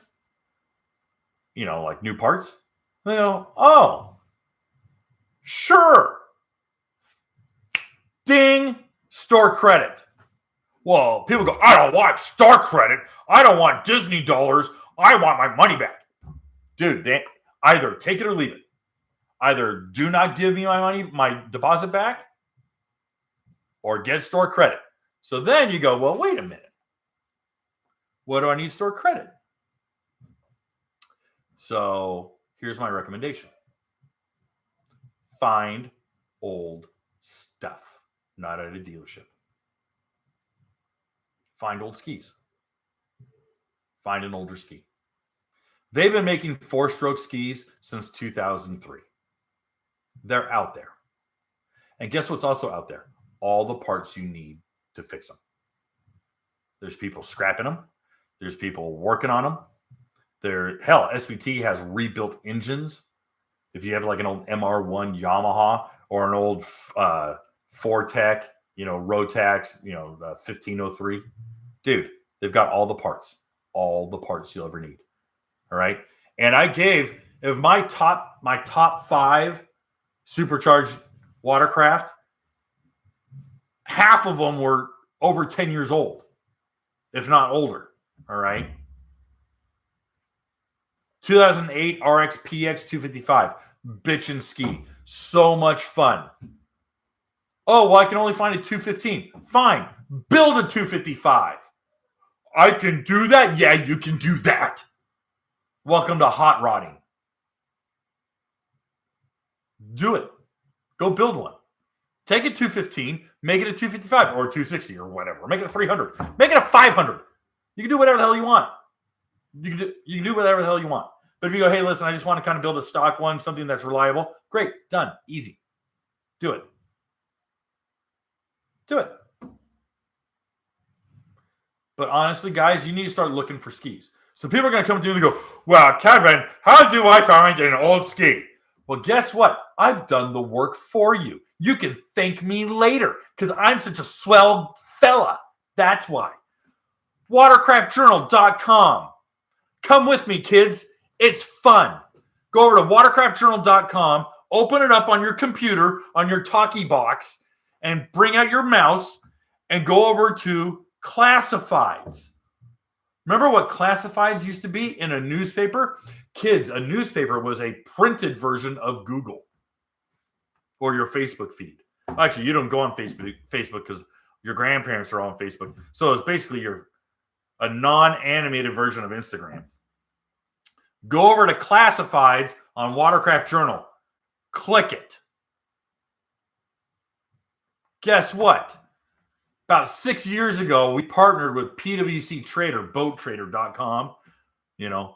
You know, like new parts? They go, oh, sure. Ding, store credit. Well, people go, I don't want store credit. I don't want Disney dollars. I want my money back. Dude, they either take it or leave it. Either do not give me my money, my deposit back, or get store credit. So then you go, well, wait a minute. What do I need store credit? So here's my recommendation. Find old stuff, not at a dealership. Find old skis. Find an older ski. They've been making 4-stroke skis since 2003. They're out there. And guess what's also out there? All the parts you need to fix them. There's people scrapping them. There's people working on them. Hell, SVT has rebuilt engines. If you have like an old MR1 Yamaha or an old Fortec, Rotax, 1503, dude, they've got all the parts you'll ever need. All right. And I gave my top 5 supercharged Watercraft, half of them were over 10 years old, if not older. All right. 2008 RX PX 255, bitchin' ski. So much fun. Oh, well, I can only find a 215. Fine. Build a 255. I can do that? Yeah, you can do that. Welcome to hot rodding. Do it. Go build one. Take a 215, make it a 255 or a 260 or whatever. Make it a 300. Make it a 500. You can do whatever the hell you want. You can do whatever the hell you want. But if you go, hey, listen, I just want to kind of build a stock one, something that's reliable. Great. Done. Easy. Do it. Do it. But honestly, guys, you need to start looking for skis. So people are going to come to you and go, well, Kevin, how do I find an old ski? Well, guess what? I've done the work for you. You can thank me later because I'm such a swell fella. That's why. Watercraftjournal.com. Come with me, kids. It's fun. Go over to watercraftjournal.com, open it up on your computer, on your talkie box, and bring out your mouse and go over to classifieds. Remember what classifieds used to be in a newspaper? Kids, a newspaper was a printed version of Google or your Facebook feed. Actually, you don't go on Facebook because your grandparents are on Facebook. So it's basically a non-animated version of Instagram. Go over to classifieds on Watercraft Journal. Click it. Guess what? About 6 years ago, we partnered with PWC Trader, boattrader.com. You know,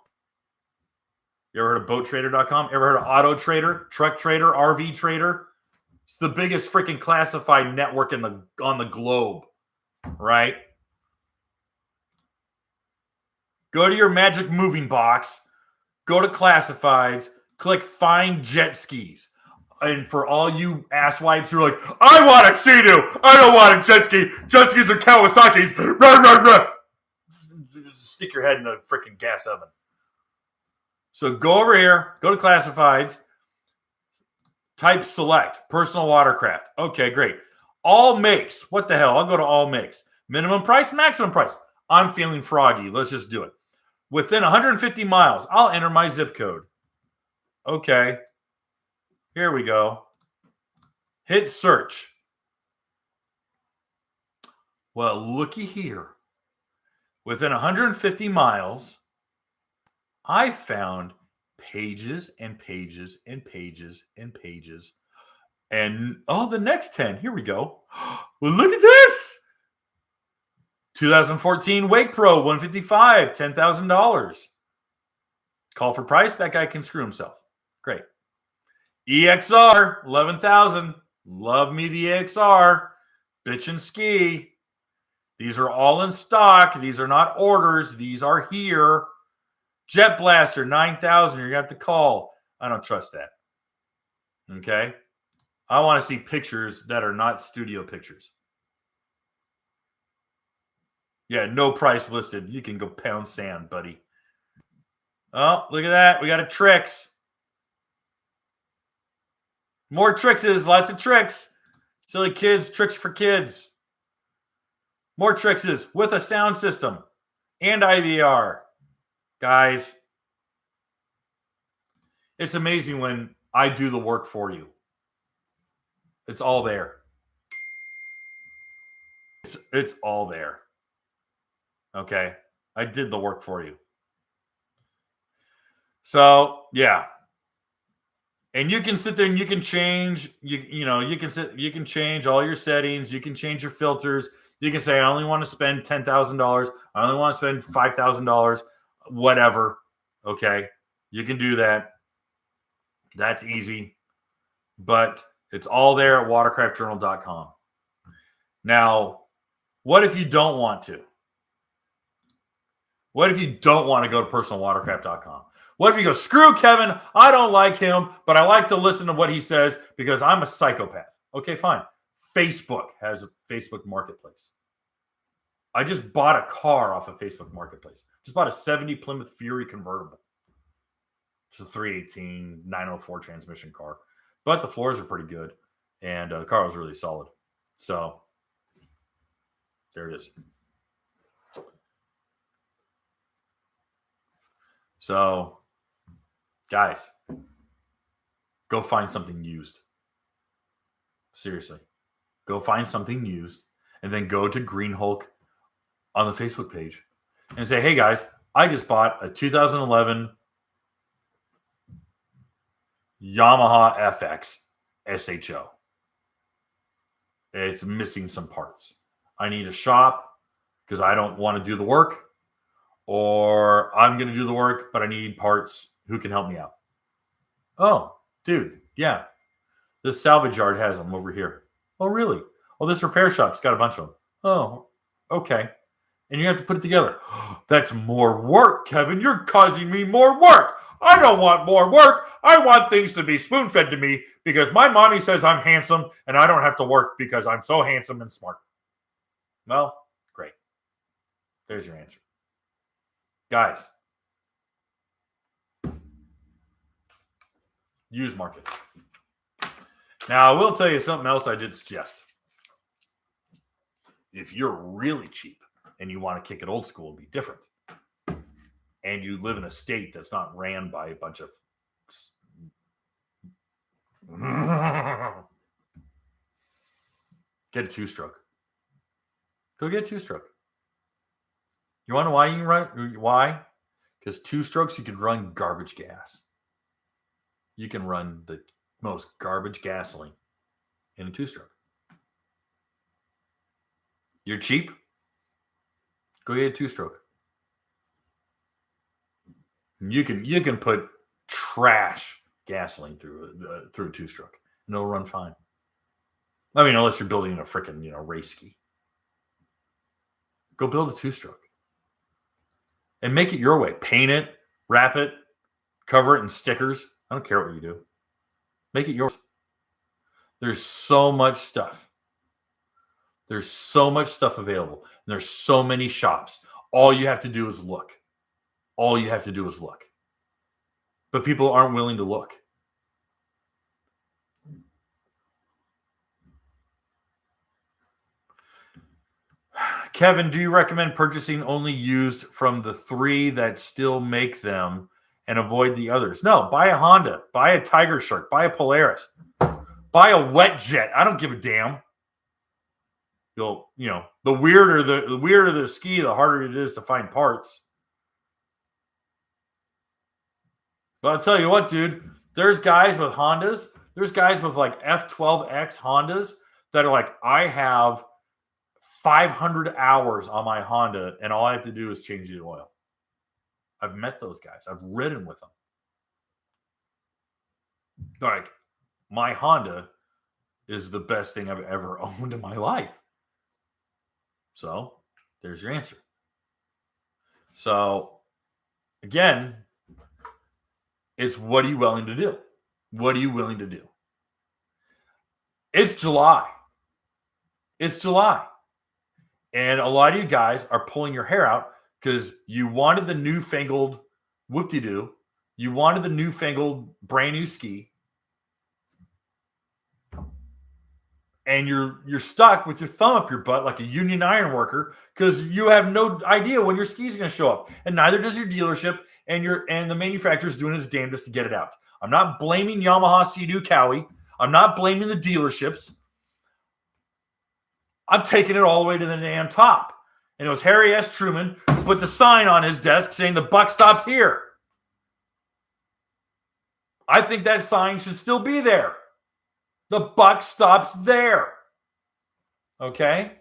you ever heard of boattrader.com? Ever heard of Auto Trader, Truck Trader, RV Trader? It's the biggest freaking classified network on the globe, right? Go to your magic moving box, go to classifieds, click find jet skis. And for all you asswipes who are like, I want a Sea-Doo. I don't want a jet ski. Jet skis are Kawasaki's. Rah, rah, rah. Just stick your head in a freaking gas oven. So go over here, go to classifieds, type select, personal watercraft. Okay, great. All makes. What the hell? I'll go to all makes. Minimum price, maximum price. I'm feeling froggy. Let's just do it. Within 150 miles, I'll enter my zip code. Okay. Here we go. Hit search. Well, looky here. Within 150 miles, I found pages and pages and pages and pages. And the next 10. Here we go. Well, look at this. 2014 Wake Pro 155, $10,000. Call for price. That guy can screw himself. Great. EXR, 11,000. Love me the EXR. Bitch and ski. These are all in stock. These are not orders. These are here. Jet Blaster, 9,000. You're going to have to call. I don't trust that. Okay? I want to see pictures that are not studio pictures. Yeah, no price listed. You can go pound sand, buddy. Oh, look at that. We got a Trix. More Trixes. Lots of tricks. Silly kids. Tricks for kids. More Trixes with a sound system and IVR. Guys, it's amazing when I do the work for you. It's all there. It's all there. Okay? I did the work for you. So, yeah. And you can sit there and you can change, you can change all your settings, you can change your filters. You can say I only want to spend $10,000, I only want to spend $5,000, whatever. Okay? You can do that. That's easy. But it's all there at watercraftjournal.com. Now, what if you don't want to? What if you don't want to go to personalwatercraft.com? What if you go, screw Kevin, I don't like him, but I like to listen to what he says because I'm a psychopath. Okay, fine. Facebook has a Facebook Marketplace. I just bought a car off of Facebook Marketplace. Just bought a 70 Plymouth Fury convertible. It's a 318 904 transmission car. But the floors are pretty good. And the car was really solid. So, there it is. So, guys, go find something used. Seriously. Go find something used and then go to Green Hulk on the Facebook page and say, hey, guys, I just bought a 2011 Yamaha FX SHO. It's missing some parts. I need a shop because I don't want to do the work, or I'm going to do the work, but I need parts. Who can help me out? Oh, dude, yeah. This salvage yard has them over here. Oh, really? Oh, this repair shop's got a bunch of them. Oh, okay. And you have to put it together. That's more work, Kevin. You're causing me more work. I don't want more work. I want things to be spoon-fed to me because my mommy says I'm handsome and I don't have to work because I'm so handsome and smart. Well, great. There's your answer. Guys, use market. Now, I will tell you something else I did suggest. If you're really cheap and you want to kick it old school and be different, and you live in a state that's not ran by a bunch of get a two-stroke. Go get a two-stroke. You want to know why you can run? Why? Because two-strokes you can run garbage gas. You can run the most garbage gasoline in a two-stroke. You're cheap. Go get a two-stroke. You can put trash gasoline through a two-stroke, and it'll run fine. I mean, unless you're building a freaking race ski. Go build a two-stroke, and make it your way. Paint it, wrap it, cover it in stickers. I don't care what you do. Make it yours. There's so much stuff. There's so much stuff available, and there's so many shops. All you have to do is look. All you have to do is look. But people aren't willing to look. Kevin, do you recommend purchasing only used from the 3 that still make them and avoid the others? No, buy a Honda, buy a Tiger Shark, buy a Polaris, buy a Wet Jet. I don't give a damn. The weirder the ski, the harder it is to find parts. But I'll tell you what, dude, there's guys with Hondas. There's guys with like F12X Hondas that are like, I have 500 hours on my Honda and all I have to do is change the oil. I've met those guys. I've ridden with them. They're like, my Honda is the best thing I've ever owned in my life. So there's your answer. So again, it's what are you willing to do? What are you willing to do? It's July. It's July. And a lot of you guys are pulling your hair out because you wanted the newfangled whoop-de-doo. You wanted the newfangled brand new ski. And you're stuck with your thumb up your butt like a union iron worker because you have no idea when your ski is going to show up. And neither does your dealership, and the manufacturer is doing his damnedest to get it out. I'm not blaming Yamaha, Sea-Doo, Cowie. I'm not blaming the dealerships. I'm taking it all the way to the damn top. And it was Harry S. Truman who put the sign on his desk saying the buck stops here. I think that sign should still be there. The buck stops there. Okay?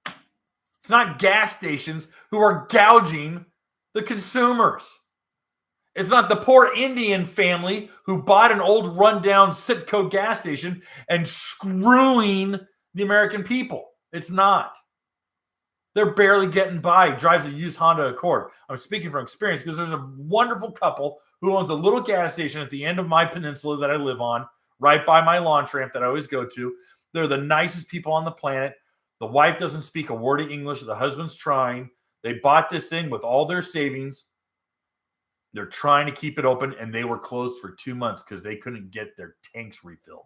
It's not gas stations who are gouging the consumers. It's not the poor Indian family who bought an old rundown Citgo gas station and screwing the American people. It's not. They're barely getting by. Drives a used Honda Accord. I'm speaking from experience because there's a wonderful couple who owns a little gas station at the end of my peninsula that I live on, right by my launch ramp that I always go to. They're the nicest people on the planet. The wife doesn't speak a word of English. The husband's trying. They bought this thing with all their savings. They're trying to keep it open, and they were closed for 2 months because they couldn't get their tanks refilled.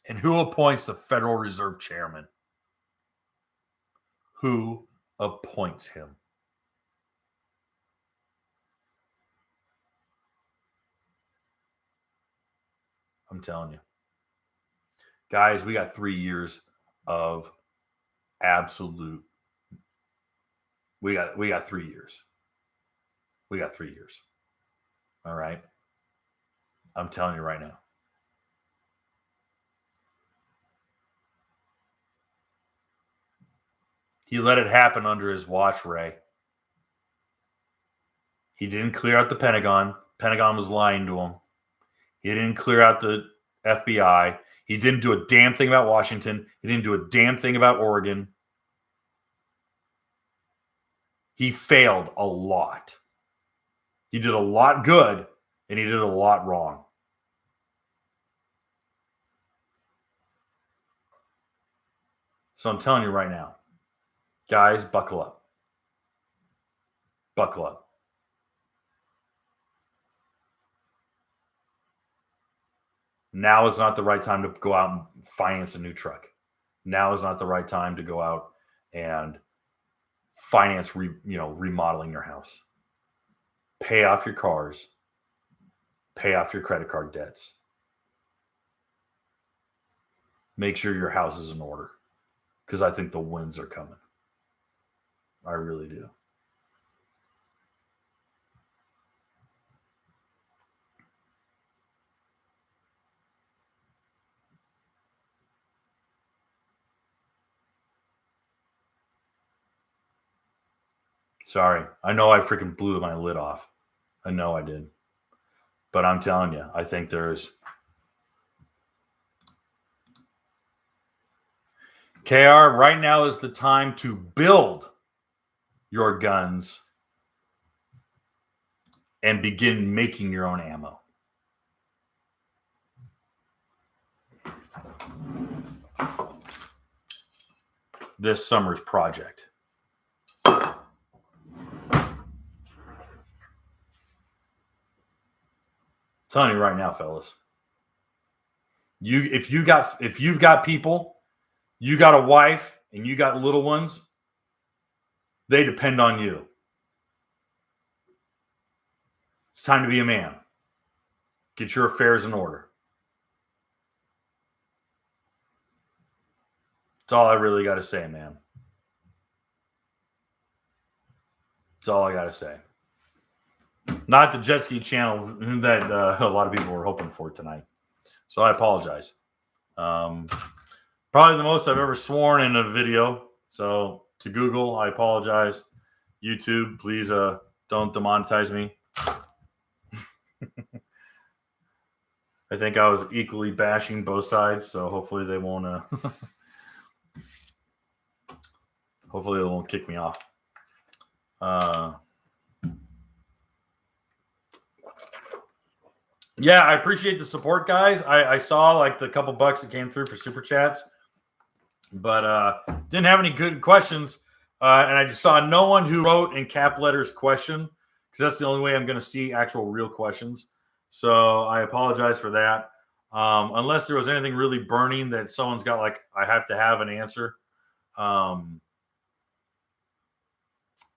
And who appoints the Federal Reserve Chairman? Who appoints him? I'm telling you. Guys, we got 3 years of absolute. We got 3 years. We got 3 years. All right. I'm telling you right now. He let it happen under his watch, Ray. He didn't clear out the Pentagon. Pentagon was lying to him. He didn't clear out the FBI. He didn't do a damn thing about Washington. He didn't do a damn thing about Oregon. He failed a lot. He did a lot good, and he did a lot wrong. So I'm telling you right now, guys, buckle up. Buckle up. Now is not the right time to go out and finance a new truck. Now is not the right time to go out and finance remodeling your house. Pay off your cars. Pay off your credit card debts. Make sure your house is in order, because I think the winds are coming. I really do. Sorry. I know I freaking blew my lid off. I know I did. But I'm telling you, I think there's... KR, right now is the time to build your guns and begin making your own ammo. This summer's project. Telling you right now, fellas. If you've got people, you got a wife, and you got little ones, they depend on you. It's time to be a man. Get your affairs in order. That's all I really got to say, man. That's all I got to say. Not the jet ski channel that a lot of people were hoping for tonight. So I apologize. Probably the most I've ever sworn in a video. So to Google, I apologize. YouTube, please don't demonetize me. I think I was equally bashing both sides, so hopefully they won't hopefully they won't kick me off. Yeah, I appreciate the support, guys. I saw like the couple bucks that came through for super chats, but didn't have any good questions. And I just saw no one who wrote in cap letters question, because that's the only way I'm going to see actual real questions. So I apologize for that. Unless there was anything really burning that someone's got, like, I have to have an answer. Then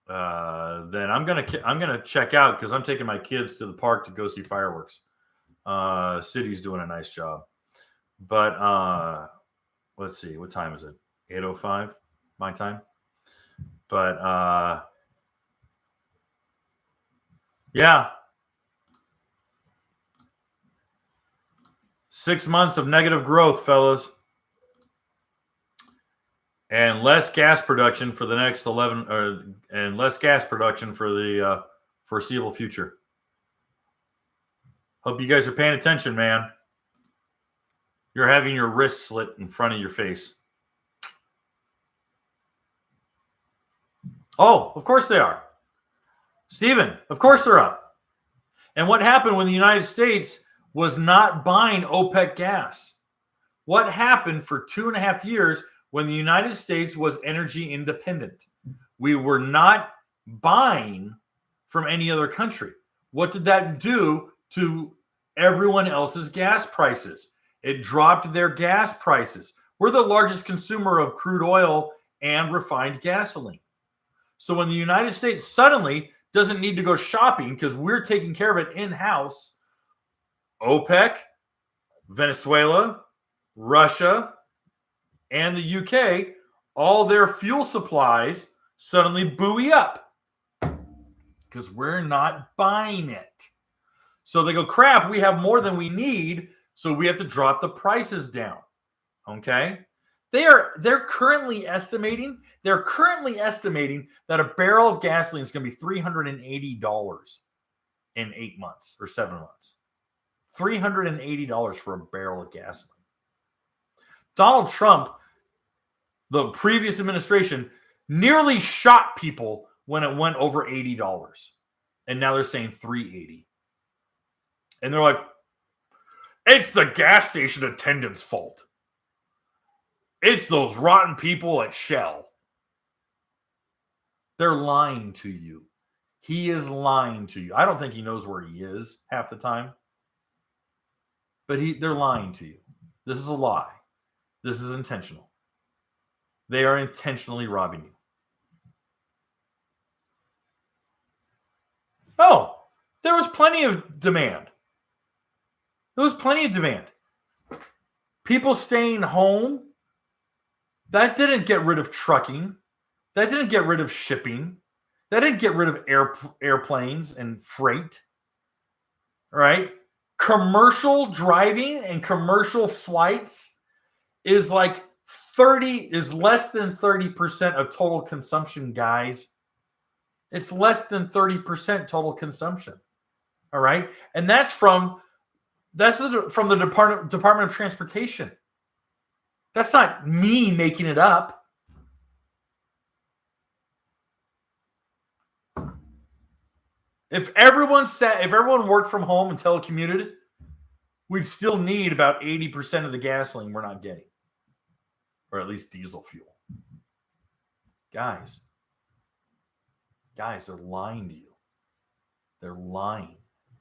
I'm gonna check out, because I'm taking my kids to the park to go see fireworks. City's doing a nice job, but let's see, what time is it? 8:05 my time. But yeah, 6 months of negative growth, fellas, and less gas production for the next 11, and less gas production for the foreseeable future. Hope you guys are paying attention, man. You're having your wrist slit in front of your face. Oh, of course they are. Steven, of course they're up. And what happened when the United States was not buying OPEC gas? What happened for 2.5 years when the United States was energy independent? We were not buying from any other country. What did that do to everyone else's gas prices? It dropped their gas prices. We're the largest consumer of crude oil and refined gasoline. So when the United States suddenly doesn't need to go shopping because we're taking care of it in-house, OPEC, Venezuela, Russia, and the UK, all their fuel supplies suddenly buoy up because we're not buying it. So they go, crap, we have more than we need, so we have to drop the prices down. Okay? They're currently estimating that a barrel of gasoline is going to be $380 in 8 months or 7 months. $380 for a barrel of gasoline. Donald Trump, the previous administration, nearly shot people when it went over $80. And now they're saying $3.80. And they're like, it's the gas station attendant's fault. It's those rotten people at Shell. They're lying to you. He is lying to you. I don't think he knows where he is half the time. But they're lying to you. This is a lie. This is intentional. They are intentionally robbing you. Oh, there was plenty of demand. There was plenty of demand. People staying home, that didn't get rid of trucking. That didn't get rid of shipping. That didn't get rid of airplanes and freight. Right? Commercial driving and commercial flights is like less than 30% of total consumption, guys. It's less than 30% total consumption. All right? And that's from the Department of Transportation. That's not me making it up. If everyone worked from home and telecommuted, we'd still need about 80% of the gasoline we're not getting. Or at least diesel fuel. Guys, they're lying to you. They're lying.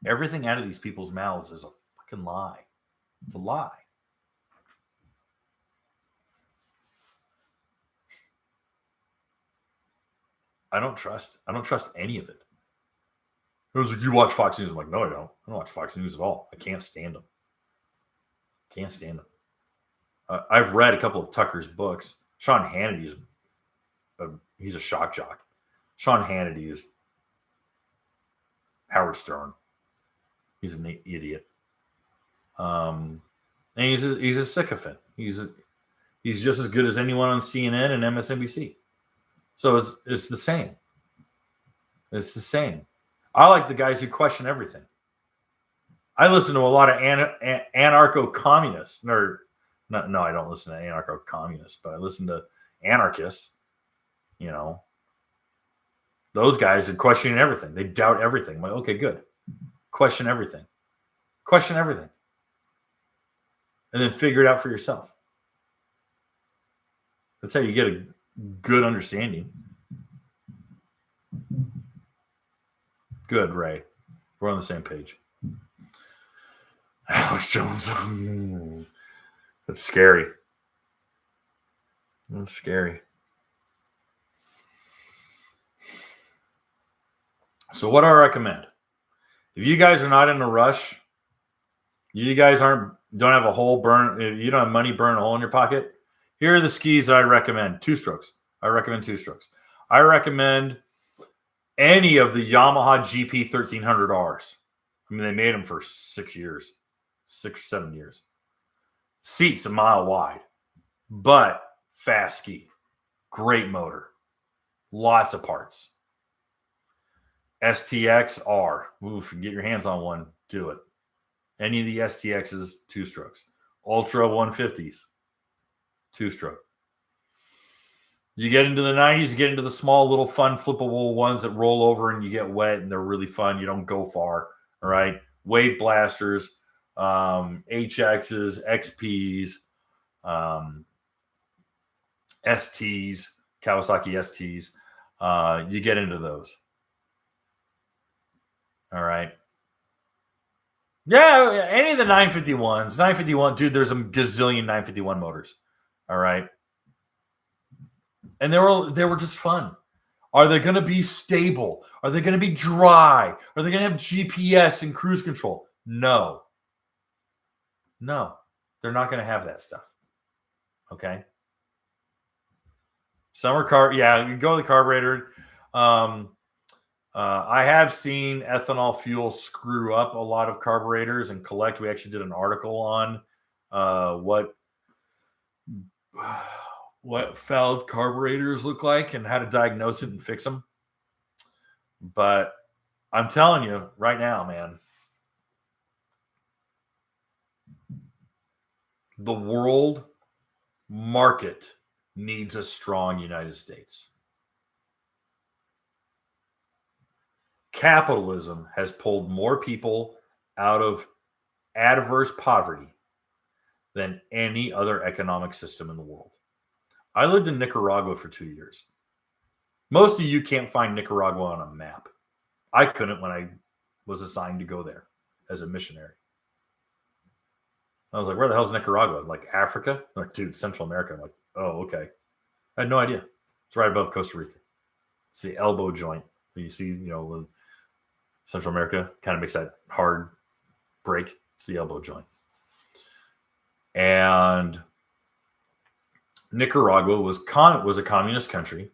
Everything out of these people's mouths is a fucking lie. It's a lie. I don't trust any of it. It was like, you watch Fox News. I'm like, no, I don't. I don't watch Fox News at all. I can't stand them. I've read a couple of Tucker's books. Sean Hannity he's a shock jock. Sean Hannity is Howard Stern. He's an idiot. And he's a sycophant. He's just as good as anyone on CNN and MSNBC. So it's the same. It's the same. I like the guys who question everything. I listen to a lot of anarcho-communists. No, I don't listen to anarcho-communists, but I listen to anarchists. You know, those guys are questioning everything. They doubt everything. I'm like, okay, good. Question everything. And then figure it out for yourself. That's how you get a good understanding. Good, Ray. We're on the same page. Alex Jones. That's scary. That's scary. So what do I recommend? If you guys are not in a rush, you guys don't have a hole burn, if you don't have money burn a hole in your pocket, here are the skis that I recommend. 2-strokes. I recommend 2-strokes. I recommend any of the Yamaha GP 1300Rs. I mean, they made them for 6 years, 6 or 7 years. Seats a mile wide, but fast ski. Great motor. Lots of parts. STX-R. Ooh, if you can get your hands on one, do it. Any of the STXs, 2-strokes. Ultra 150s, 2-stroke. You get into the 90s, you get into the small little fun flippable ones that roll over and you get wet and they're really fun. You don't go far. All right. Wave blasters, HXs, XPs, STs, Kawasaki STs. You get into those. All right. Yeah, any of the 951s. 951, dude, there's a gazillion 951 motors. All right. And they were just fun. Are they going to be stable? Are they going to be dry? Are they going to have GPS and cruise control? No. They're not going to have that stuff. Okay. Summer car, yeah, you go to the carburetor. I have seen ethanol fuel screw up a lot of carburetors and collect. We actually did an article on what failed carburetors look like and how to diagnose it and fix them. But I'm telling you right now, man, the world market needs a strong United States. Capitalism has pulled more people out of adverse poverty than any other economic system in the world. I lived in Nicaragua for 2 years. Most of you can't find Nicaragua on a map. I couldn't when I was assigned to go there as a missionary. I was like, where the hell's Nicaragua? Like Africa? I'm like, dude, Central America. I'm like, oh, okay. I had no idea. It's right above Costa Rica. It's the elbow joint. You see, Central America kind of makes that hard break. It's the elbow joint. And Nicaragua was a communist country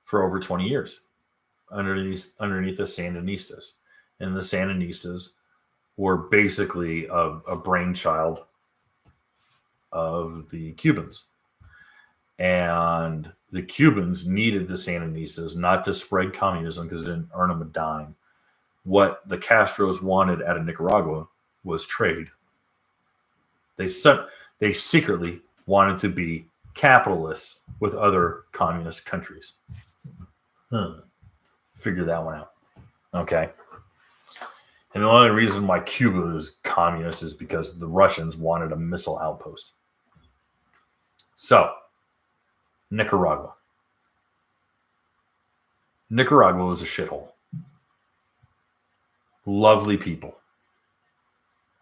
for over 20 years underneath the Sandinistas. And the Sandinistas were basically a brainchild of the Cubans. And the Cubans needed the Sandinistas not to spread communism because it didn't earn them a dime. What the Castros wanted out of Nicaragua was trade. They secretly wanted to be capitalists with other communist countries. Figure that one out. Okay. And the only reason why Cuba is communist is because the Russians wanted a missile outpost. So, Nicaragua. Nicaragua was a shithole. Lovely people.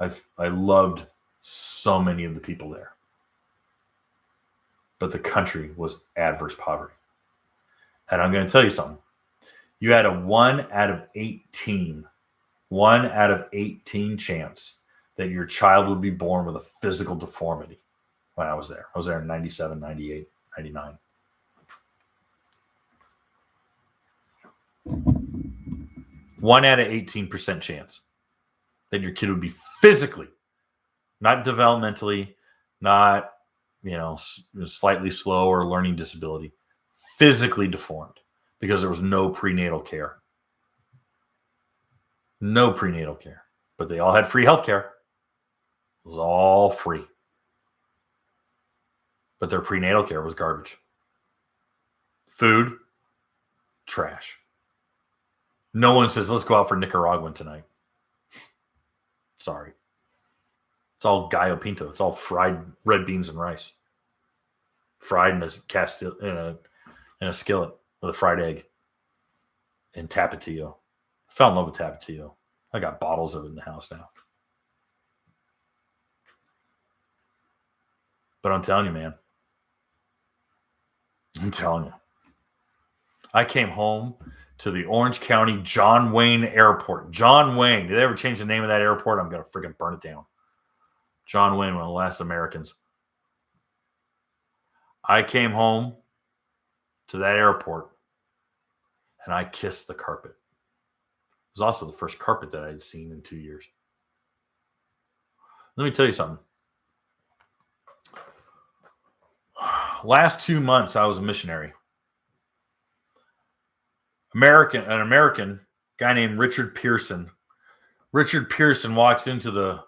I loved so many of the people there. But the country was adverse poverty. And I'm going to tell you something. You had a 1 out of 18 chance that your child would be born with a physical deformity when I was there. I was there in 97, 98, 99. One out of 18% chance that your kid would be physically, not developmentally, not, slightly slow or learning disability, physically deformed because there was no prenatal care. No prenatal care. But they all had free health care. It was all free. But their prenatal care was garbage. Food, trash. No one says, let's go out for Nicaraguan tonight. Sorry. It's all gallo pinto. It's all fried red beans and rice. Fried in a skillet with a fried egg. And Tapatio. I fell in love with Tapatio. I got bottles of it in the house now. But I'm telling you, man. I'm telling you. I came home to the Orange County John Wayne Airport. John Wayne. Did they ever change the name of that airport? I'm going to freaking burn it down. John Wayne, one of the last Americans. I came home to that airport and I kissed the carpet. It was also the first carpet that I had seen in 2 years. Let me tell you something. Last 2 months, I was a missionary. An American guy named Richard Pearson. Richard Pearson walks into the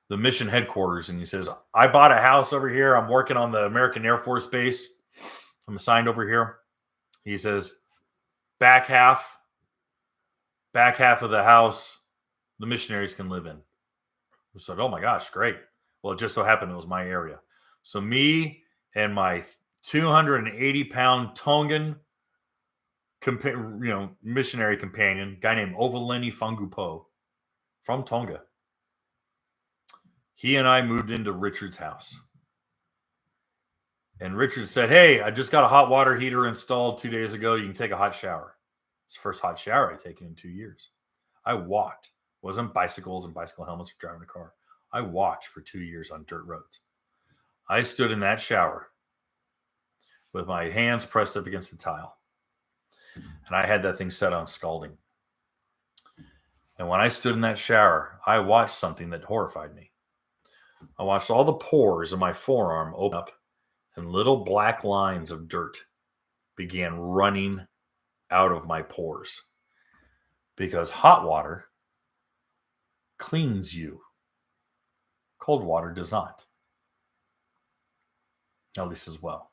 mission headquarters and he says, I bought a house over here. I'm working on the American Air Force Base. I'm assigned over here. He says, back half of the house, the missionaries can live in. I said, oh my gosh, great. Well, it just so happened it was my area. So me and my 280-pound Tongan missionary companion, guy named Ovaleni Fangupo from Tonga. He and I moved into Richard's house. And Richard said, hey, I just got a hot water heater installed 2 days ago. You can take a hot shower. It's the first hot shower I'd taken in 2 years. I walked. It wasn't bicycles and bicycle helmets for driving a car. I walked for 2 years on dirt roads. I stood in that shower with my hands pressed up against the tile. And I had that thing set on scalding. And when I stood in that shower, I watched something that horrified me. I watched all the pores in my forearm open up and little black lines of dirt began running out of my pores. Because hot water cleans you. Cold water does not. at least as well.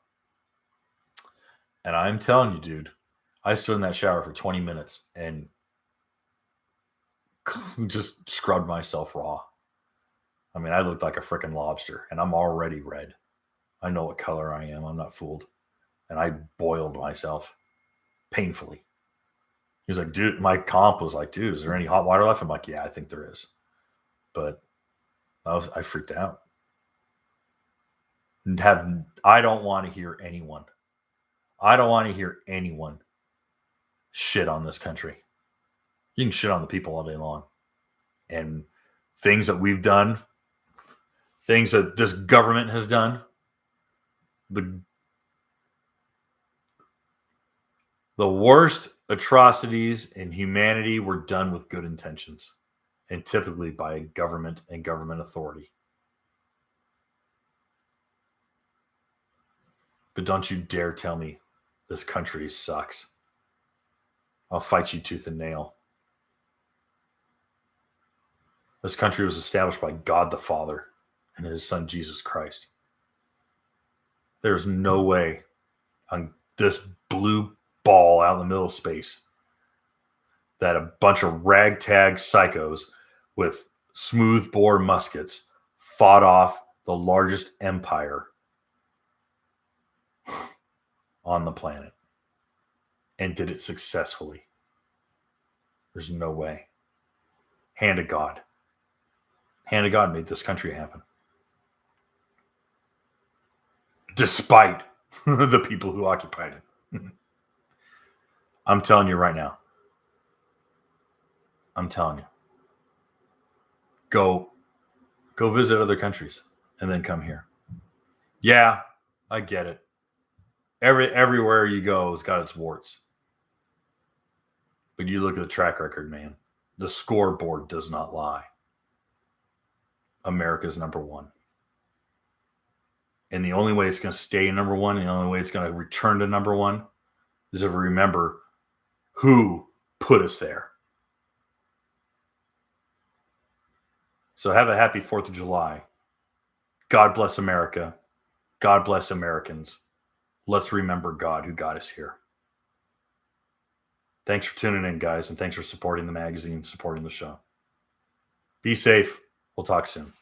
And I'm telling you, dude, I stood in that shower for 20 minutes and just scrubbed myself raw. I mean, I looked like a freaking lobster, and I'm already red. I know what color I am. I'm not fooled. And I boiled myself painfully. He was like, dude, my comp was like, dude, is there any hot water left? I'm like, yeah, I think there is. But I freaked out. I don't want to hear anyone. I don't want to hear anyone shit on this country. You can shit on the people all day long. And things that we've done, things that this government has done, the worst atrocities in humanity were done with good intentions, and typically by government and government authority. But don't you dare tell me this country sucks. I'll fight you tooth and nail. This country was established by God the Father and his son Jesus Christ. There's no way on this blue ball out in the middle of space that a bunch of ragtag psychos with smoothbore muskets fought off the largest empire on the planet and did it successfully. There's no way. Hand of God. Hand of God made this country happen. Despite the people who occupied it. I'm telling you right now. I'm telling you. Go visit other countries and then come here. Yeah, I get it. Everywhere you go has got its warts. But you look at the track record, man. The scoreboard does not lie. America's number one. And the only way it's going to stay number one, and the only way it's going to return to number one, is if we remember who put us there. So have a happy 4th of July. God bless America. God bless Americans. Let's remember God who got us here. Thanks for tuning in, guys, and thanks for supporting the magazine, supporting the show. Be safe. We'll talk soon.